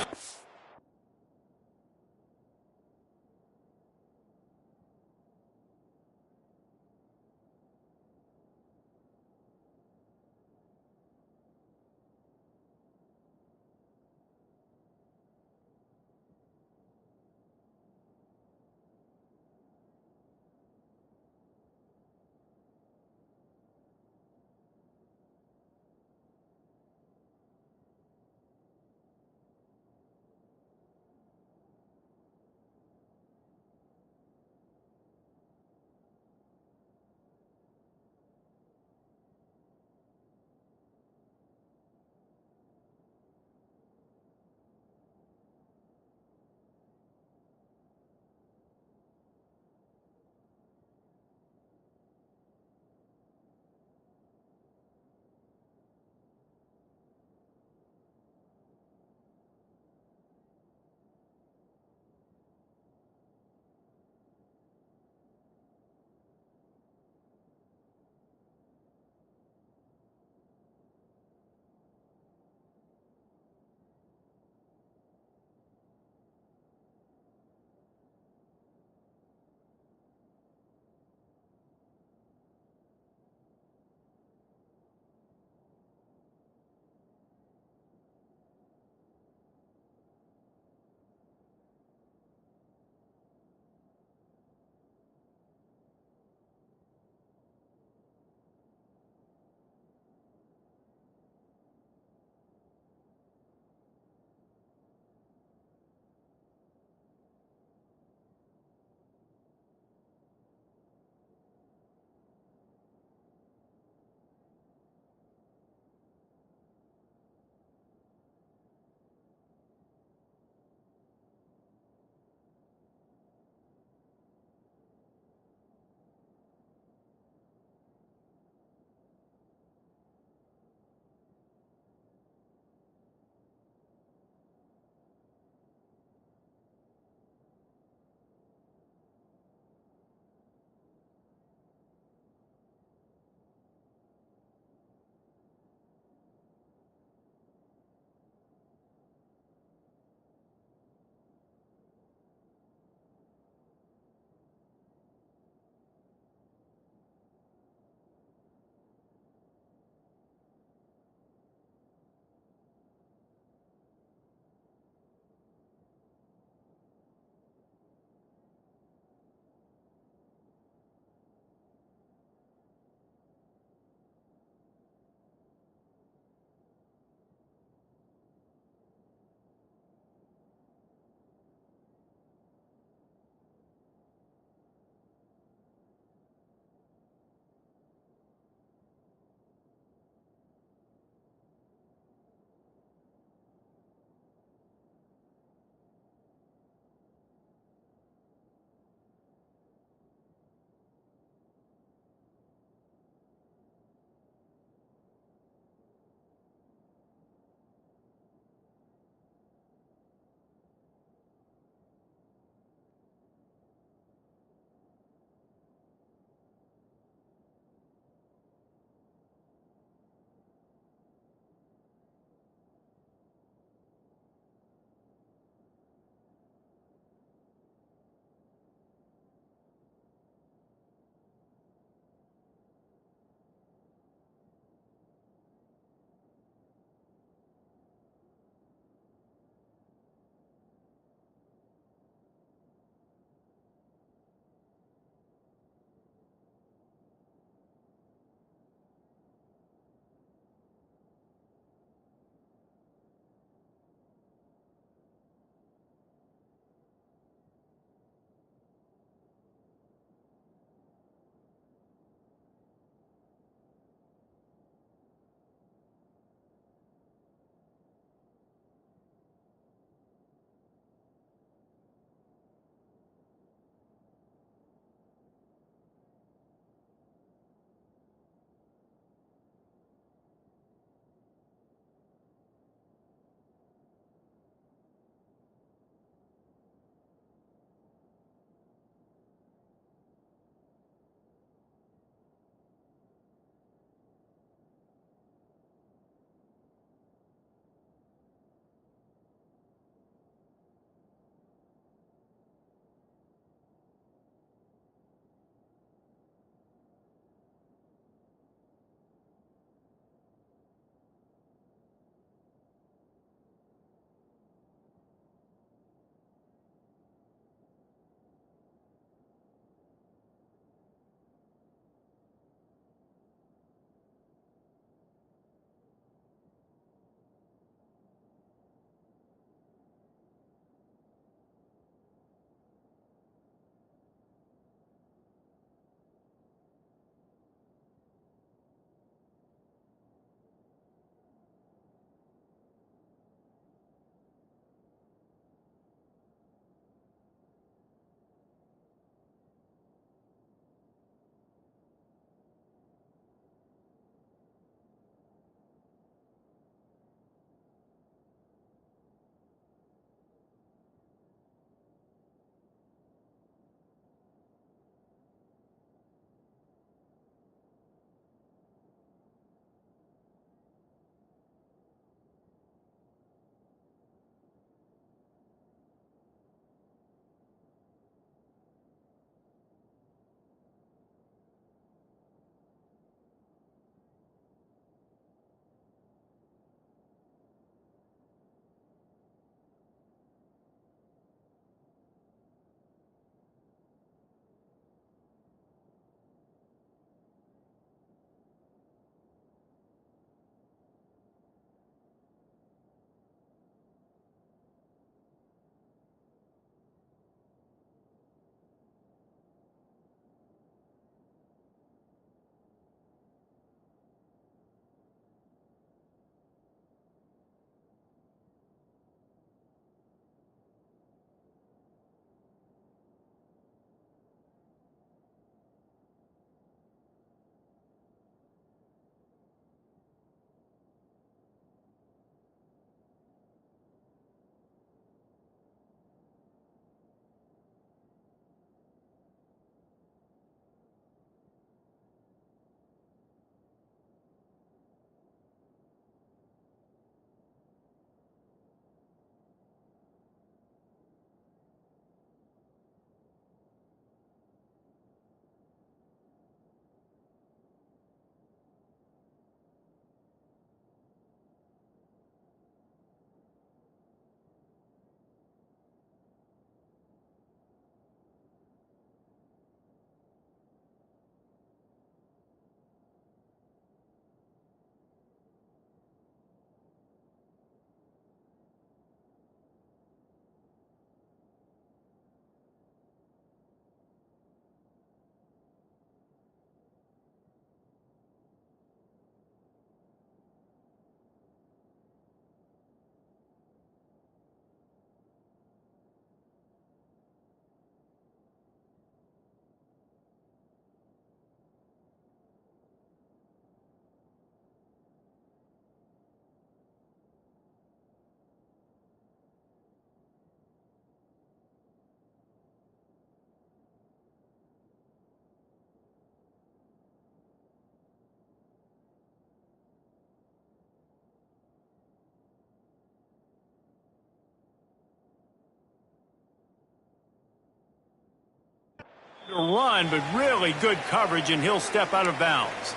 Run, but really good coverage, and he'll step out of bounds.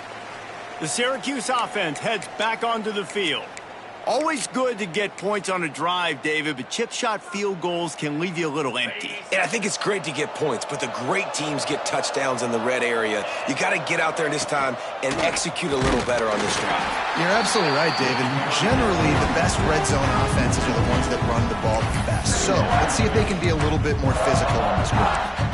The Syracuse offense heads back onto the field. Always good to get points on a drive, David, but chip shot field goals can leave you a little empty. And I think it's great to get points, but the great teams get touchdowns in the red area. You got to get out there this time and execute a little better on this drive. You're absolutely right, David. Generally, the best red zone offenses are the ones that run the ball the best. So let's see if they can be a little bit more physical on this one.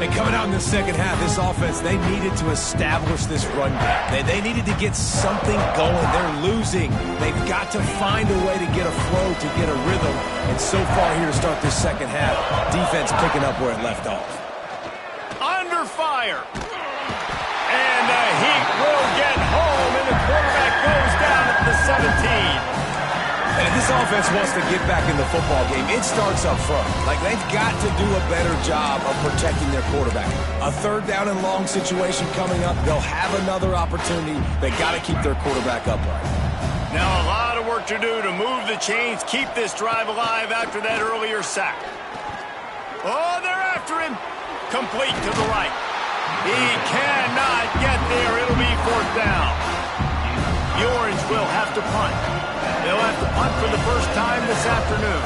And coming out in the second half, this offense, they needed to establish this run game. They needed to get something going. They're losing. They've got to find a way to get a flow, to get a rhythm. And so far here to start this second half, defense picking up where it left off. Under fire. And the Heat will get home, and the quarterback goes down at the 17. And if this offense wants to get back in the football game, it starts up front. Like, they've got to do a better job of protecting their quarterback. A third down and long situation coming up. They'll have another opportunity. They got to keep their quarterback upright. Now a lot of work to do to move the chains, keep this drive alive after that earlier sack. Oh, they're after him. Complete to the right. He cannot get there. It'll be fourth down. The Orange will have to punt. They'll have to punt for the first time this afternoon.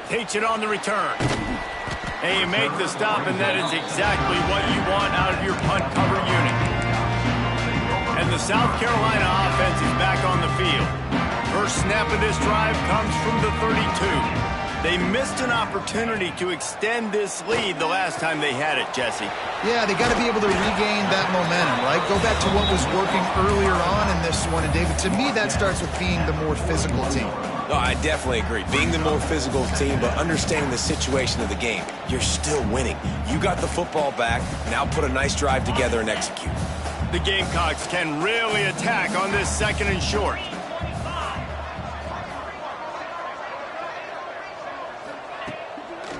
Takes it on the return. And you make the stop, and that is exactly what you want out of your punt cover unit. And the South Carolina offense is back on the field. First snap of this drive comes from the 32. They missed an opportunity to extend this lead the last time they had it, Jesse. Yeah, they got to be able to regain that momentum, right? Go back to what was working earlier on in this one. And, David, to me, that starts with being the more physical team. No, I definitely agree. Being the more physical team, but understanding the situation of the game. You're still winning. You got the football back. Now put a nice drive together and execute. The Gamecocks can really attack on this second and short.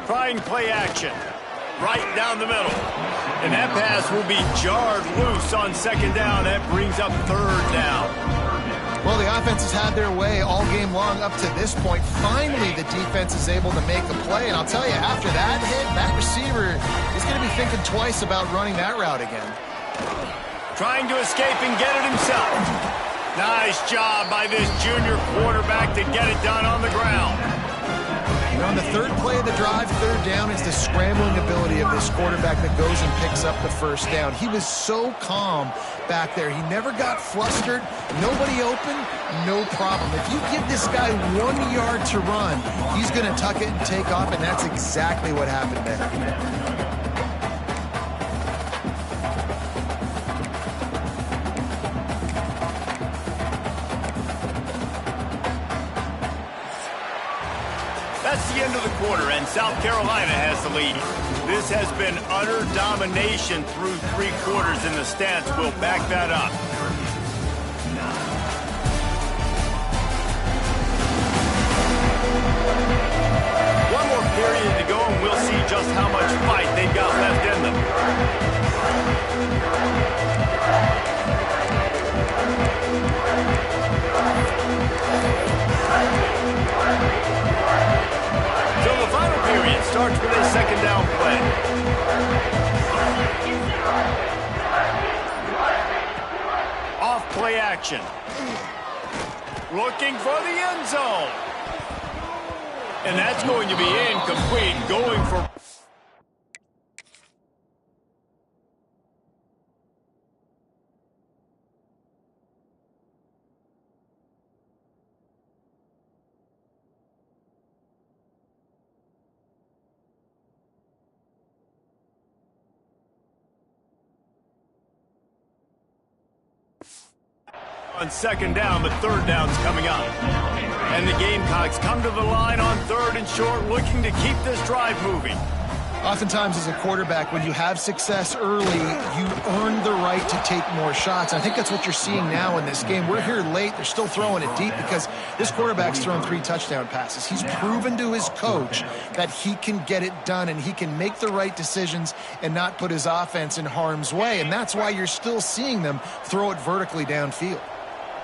Trying play action. Right down the middle. And that pass will be jarred loose on second down. That brings up third down. Well, the offense has had their way all game long up to this point. Finally, the defense is able to make a play. And I'll tell you, after that hit, that receiver is going to be thinking twice about running that route again. Trying to escape and get it himself. Nice job by this junior quarterback to get it done on the ground. And on the third play of the drive, third down, is the scrambling ability of this quarterback that goes and picks up the first down. He was so calm back there. He never got flustered. Nobody open, no problem. If you give this guy 1 yard to run, he's going to tuck it and take off, and that's exactly what happened there. That's the end of the quarter, and South Carolina has the lead. This has been utter domination through 3 quarters, and the stats will back that up. One more period to go, and we'll see just how much fight they've got left in them. So the final period starts with a second down play. Off play action. Looking for the end zone. And that's going to be incomplete. Going for... on second down, but third down's coming up. And the Gamecocks come to the line on third and short, looking to keep this drive moving. Oftentimes as a quarterback, when you have success early, you earn the right to take more shots. I think that's what you're seeing now in this game. We're here late. They're still throwing it deep because this quarterback's thrown 3 touchdown passes. He's proven to his coach that he can get it done and he can make the right decisions and not put his offense in harm's way. And that's why you're still seeing them throw it vertically downfield.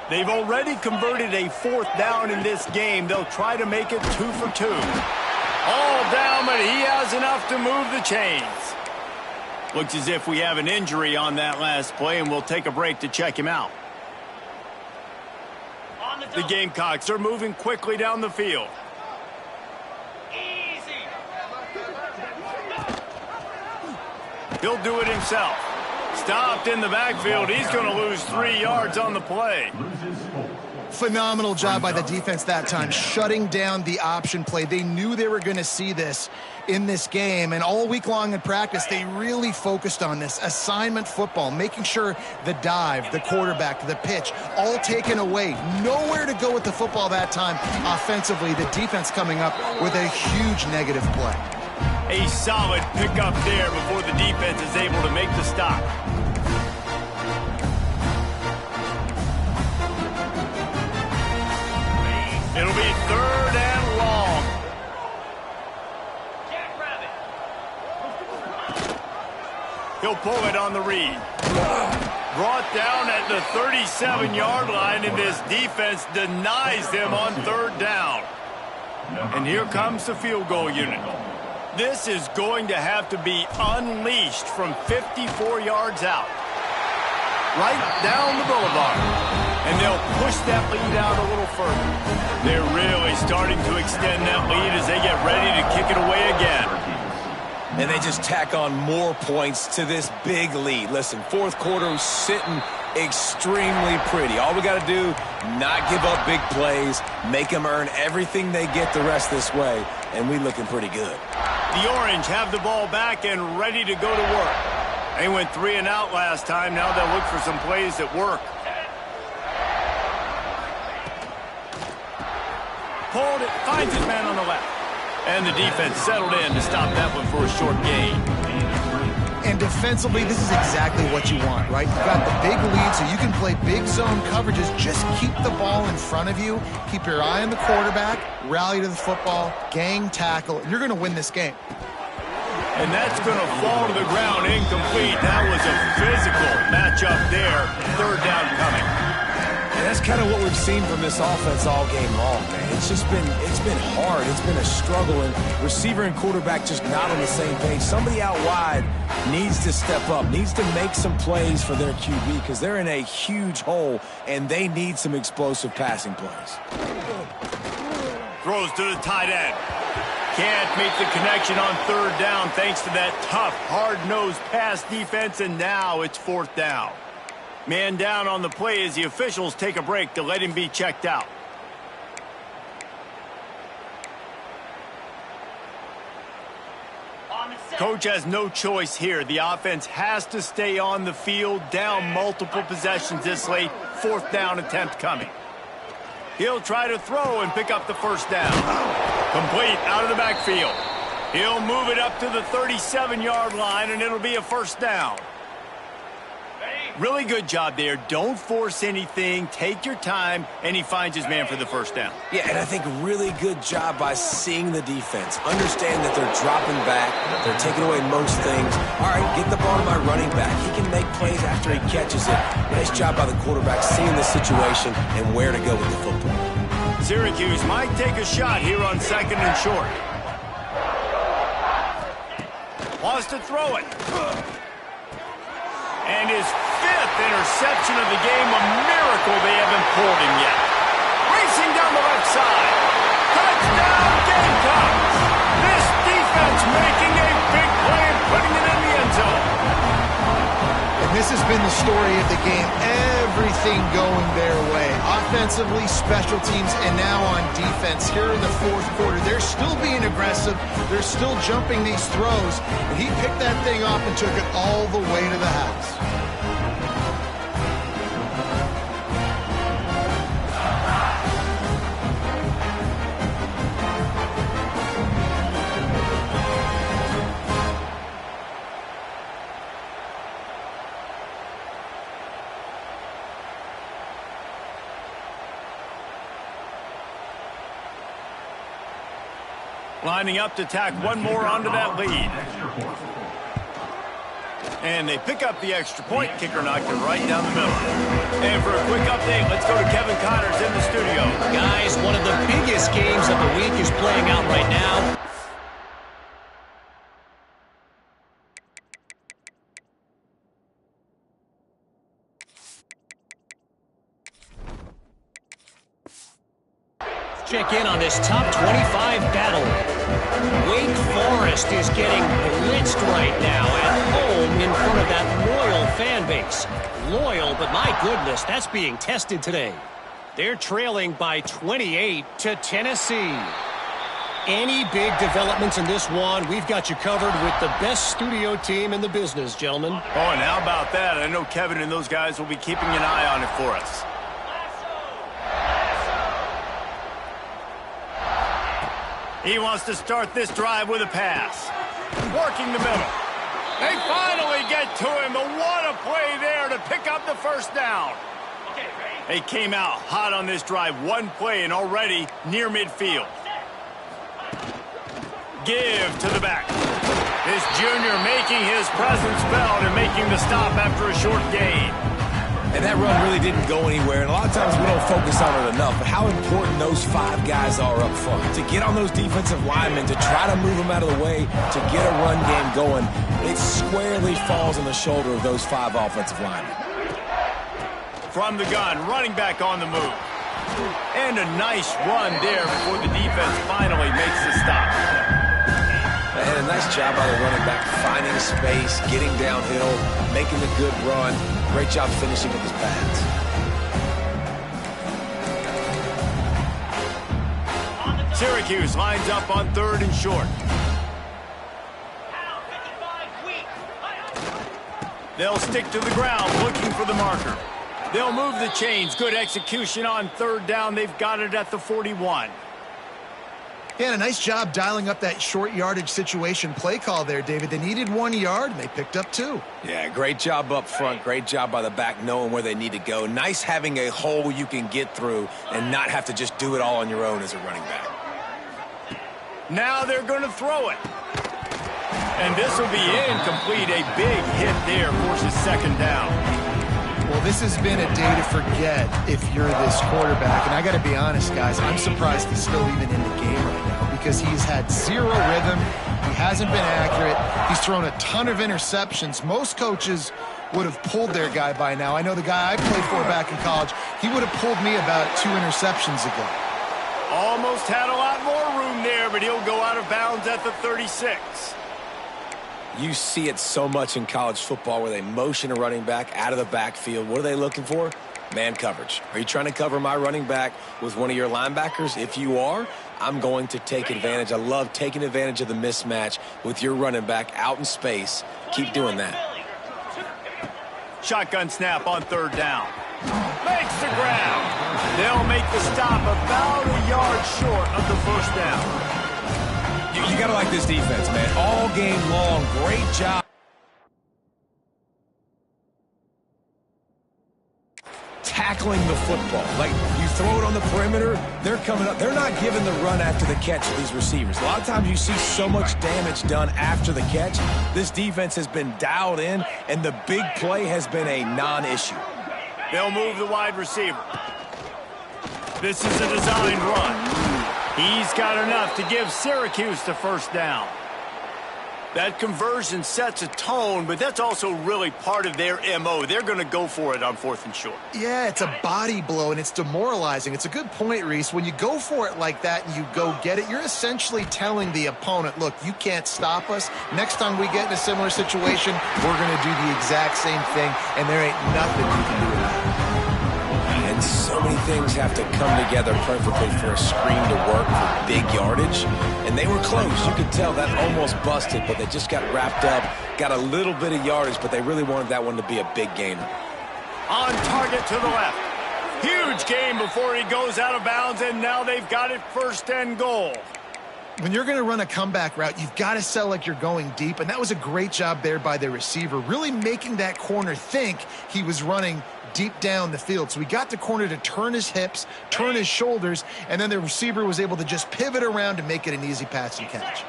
They've already converted a 4th down in this game. They'll try to make it 2 for 2. All down, but he has enough to move the chains. Looks as if we have an injury on that last play, and we'll take a break to check him out. The Gamecocks are moving quickly down the field. Easy. He'll do it himself. Stopped in the backfield. He's going to lose 3 yards on the play. Phenomenal job by the defense that time, shutting down the option play. They knew they were going to see this in this game, and all week long in practice, they really focused on this assignment football, making sure the dive, the quarterback, the pitch, all taken away. Nowhere to go with the football that time offensively. The defense coming up with a huge negative play. A solid pickup there before the defense is able to make the stop. It'll be 3rd and long. Jackrabbit. He'll pull it on the read. Brought down at the 37-yard line, and this defense denies them on 3rd down. And here comes the field goal unit. This is going to have to be unleashed from 54 yards out. Right down the boulevard. And they'll push that lead out a little further. They're really starting to extend that lead as they get ready to kick it away again. And they just tack on more points to this big lead. Listen, 4th quarter was sitting extremely pretty. All we got to do, not give up big plays, make them earn everything they get the rest this way, and we looking pretty good. The Orange have the ball back and ready to go to work. They went 3 and out last time. Now they'll look for some plays that work. Pulled it, finds his man on the left. And the defense settled in to stop that one for a short gain. And defensively, this is exactly what you want, right? You've got the big lead, so you can play big zone coverages. Just keep the ball in front of you. Keep your eye on the quarterback. Rally to the football. Gang tackle. You're going to win this game. And that's going to fall to the ground incomplete. That was a physical matchup there. 3rd down coming. And that's kind of what we've seen from this offense all game long, man. It's been hard. It's been a struggle, and receiver and quarterback just not on the same page. Somebody out wide needs to step up, needs to make some plays for their QB because they're in a huge hole, and they need some explosive passing plays. Throws to the tight end. Can't make the connection on 3rd down thanks to that tough, hard-nosed pass defense, and now it's 4th down. Man down on the play as the officials take a break to let him be checked out. Coach has no choice here. The offense has to stay on the field, down multiple possessions this late. 4th down attempt coming. He'll try to throw and pick up the 1st down. Complete out of the backfield. He'll move it up to the 37-yard line, and it'll be a 1st down. Really good job there. Don't force anything. Take your time, and he finds his man for the 1st down. Yeah, and I think really good job by seeing the defense. Understand that they're dropping back. They're taking away most things. All right, get the ball to my running back. He can make plays after he catches it. Nice job by the quarterback seeing the situation and where to go with the football. Syracuse might take a shot here on 2nd and short. Wants to throw it. And his 5th interception of the game, a miracle they haven't pulled him yet. Racing down the left side. Touchdown, Gamecocks! This defense making a big play and putting it in the end zone. And this has been the story of the game. Everything going their way. Offensively, special teams, and now on defense. Here in the 4th quarter, they're still being aggressive. They're still jumping these throws. And he picked that thing off and took it all the way to the house. Lining up to tack one more onto that lead. And they pick up the extra point. Kicker knocked it right down the middle. And for a quick update, let's go to Kevin Connors in the studio. Guys, one of the biggest games of the week is playing out right now. Check in on this top 25 battle. Wake Forest is getting blitzed right now at home in front of that loyal fan base. Loyal, but my goodness, that's being tested today. They're trailing by 28 to Tennessee. Any big developments in this one, we've got you covered with the best studio team in the business, gentlemen. Oh, and how about that? I know Kevin and those guys will be keeping an eye on it for us. He wants to start this drive with a pass. Working the middle. They finally get to him, but what a play there to pick up the first down. They came out hot on this drive. One play and already near midfield. Give to the back. This junior making his presence felt and making the stop after a short gain. And that run really didn't go anywhere, and a lot of times we don't focus on it enough, but how important those 5 guys are up front. To get on those defensive linemen, to try to move them out of the way, to get a run game going, it squarely falls on the shoulder of those 5 offensive linemen. From the gun, running back on the move. And a nice run there before the defense finally makes the stop. And a nice job by the running back, finding space, getting downhill, making a good run. Great job finishing with his pads. Syracuse lines up on 3rd and short. They'll stick to the ground looking for the marker. They'll move the chains. Good execution on 3rd down. They've got it at the 41. Yeah, and a nice job dialing up that short yardage situation play call there, David. They needed 1 yard, and they picked up 2. Yeah, great job up front. Great job by the back knowing where they need to go. Nice having a hole you can get through and not have to just do it all on your own as a running back. Now they're going to throw it. And this will be incomplete. A big hit there forces 2nd down. Well, this has been a day to forget if you're this quarterback. And I got to be honest, guys, I'm surprised he's still even in the game right now because he's had 0 rhythm. He hasn't been accurate. He's thrown a ton of interceptions. Most coaches would have pulled their guy by now. I know the guy I played for back in college, he would have pulled me about 2 interceptions ago. Almost had a lot more room there, but he'll go out of bounds at the 36. You see it so much in college football where they motion a running back out of the backfield. What are they looking for? Man coverage. Are you trying to cover my running back with one of your linebackers? If you are, I'm going to take advantage. I love taking advantage of the mismatch with your running back out in space. Keep doing that. Shotgun snap on 3rd down. Makes the grab. They'll make the stop about a yard short of the 1st down. You got to like this defense, man. All game long, great job. Tackling the football. Like, you throw it on the perimeter, they're coming up. They're not giving the run after the catch to these receivers. A lot of times you see so much damage done after the catch. This defense has been dialed in, and the big play has been a non-issue. They'll move the wide receiver. This is a designed run. He's got enough to give Syracuse the 1st down. That conversion sets a tone, but that's also really part of their MO. They're going to go for it on 4th and short. Yeah, it's a body blow, and it's demoralizing. It's a good point, Reese. When you go for it like that and you go get it, you're essentially telling the opponent, look, you can't stop us. Next time we get in a similar situation, we're going to do the exact same thing, and there ain't nothing you can do about it. And so many things have to come together perfectly for a screen to work for big yardage. And they were close. You could tell that almost busted, but they just got wrapped up, got a little bit of yardage, but they really wanted that one to be a big gainer. On target to the left. Huge gain before he goes out of bounds, and now they've got it 1st and goal. When you're going to run a comeback route, you've got to sell like you're going deep, and that was a great job there by the receiver, really making that corner think he was running deep down the field. So he got the corner to turn his hips, turn his shoulders, and then the receiver was able to just pivot around and make it an easy pass and catch.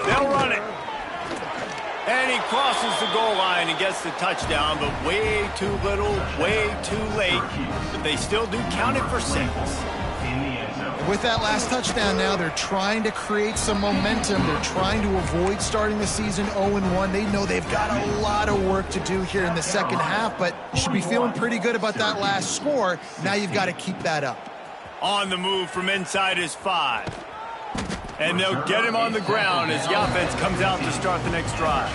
They'll run it. crosses the goal line and gets the touchdown, but way too little, way too late. But they still do count it for 6. With that last touchdown now, they're trying to create some momentum. They're trying to avoid starting the season 0-1. They know they've got a lot of work to do here in the second half, but you should be feeling pretty good about that last score. Now you've got to keep that up. On the move from inside is 5. And they'll get him on the ground as the offense comes out to start the next drive.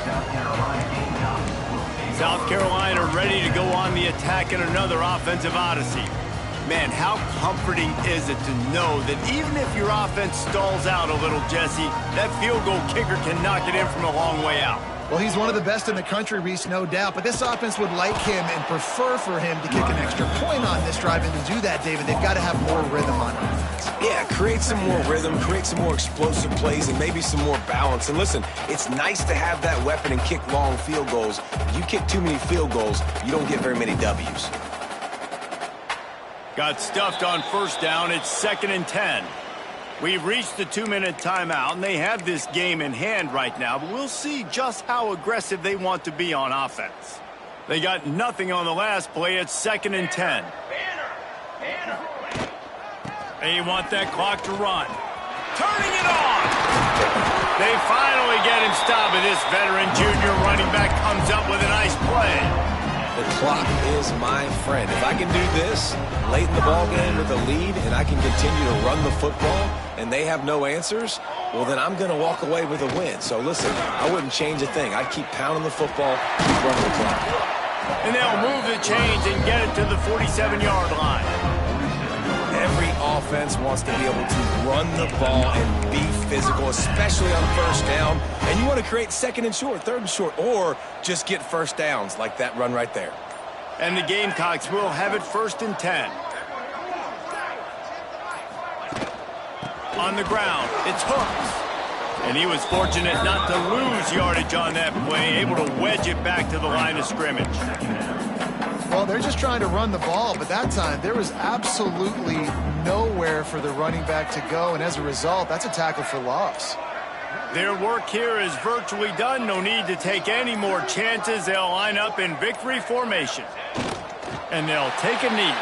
South Carolina ready to go on the attack in another offensive odyssey. Man, how comforting is it to know that even if your offense stalls out a little, Jesse, that field goal kicker can knock it in from a long way out. Well, he's one of the best in the country, Reese, no doubt. But this offense would like him and prefer for him to kick an extra point on this drive. And to do that, David, they've got to have more rhythm on offense. Yeah, create some more rhythm, create some more explosive plays, and maybe some more balance. And listen, it's nice to have that weapon and kick long field goals. If you kick too many field goals, you don't get very many W's. Got stuffed on first down. It's 2nd and 10. We've reached the 2-minute timeout, and they have this game in hand right now, but we'll see just how aggressive they want to be on offense. They got nothing on the last play. It's 2nd and 10. They want that clock to run. Turning it on! They finally get him stopped, and this veteran junior running back comes up with a nice play. The clock is my friend. If I can do this late in the ball game with a lead and I can continue to run the football and they have no answers, well, then I'm going to walk away with a win. So, listen, I wouldn't change a thing. I'd keep pounding the football, keep running the clock. And they'll move the chains and get it to the 47-yard line. Every offense wants to be able to run the ball and be physical, especially on first down. And you want to create 2nd and short, 3rd and short, or just get first downs like that run right there. And the Gamecocks will have it 1st and 10. On the ground, it's Hooks. And he was fortunate not to lose yardage on that play, able to wedge it back to the line of scrimmage. Well, they're just trying to run the ball, but that time there was absolutely nowhere for the running back to go, and as a result, that's a tackle for loss. Their work here is virtually done. No need to take any more chances. They'll line up in victory formation. And they'll take a knee.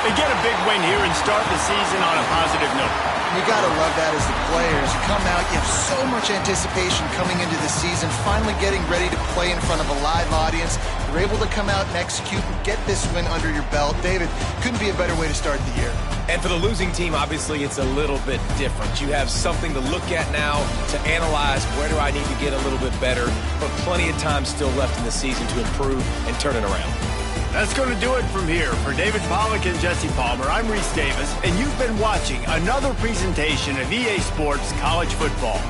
They get a big win here and start the season on a positive note. You got to love that as the players. You come out, you have so much anticipation coming into the season, finally getting ready to play in front of a live audience. You're able to come out and execute and get this win under your belt. David, couldn't be a better way to start the year. And for the losing team, obviously, it's a little bit different. You have something to look at now to analyze where do I need to get a little bit better, but plenty of time still left in the season to improve and turn it around. That's going to do it from here. For David Pollack and Jesse Palmer, I'm Reese Davis, and you've been watching another presentation of EA Sports College Football.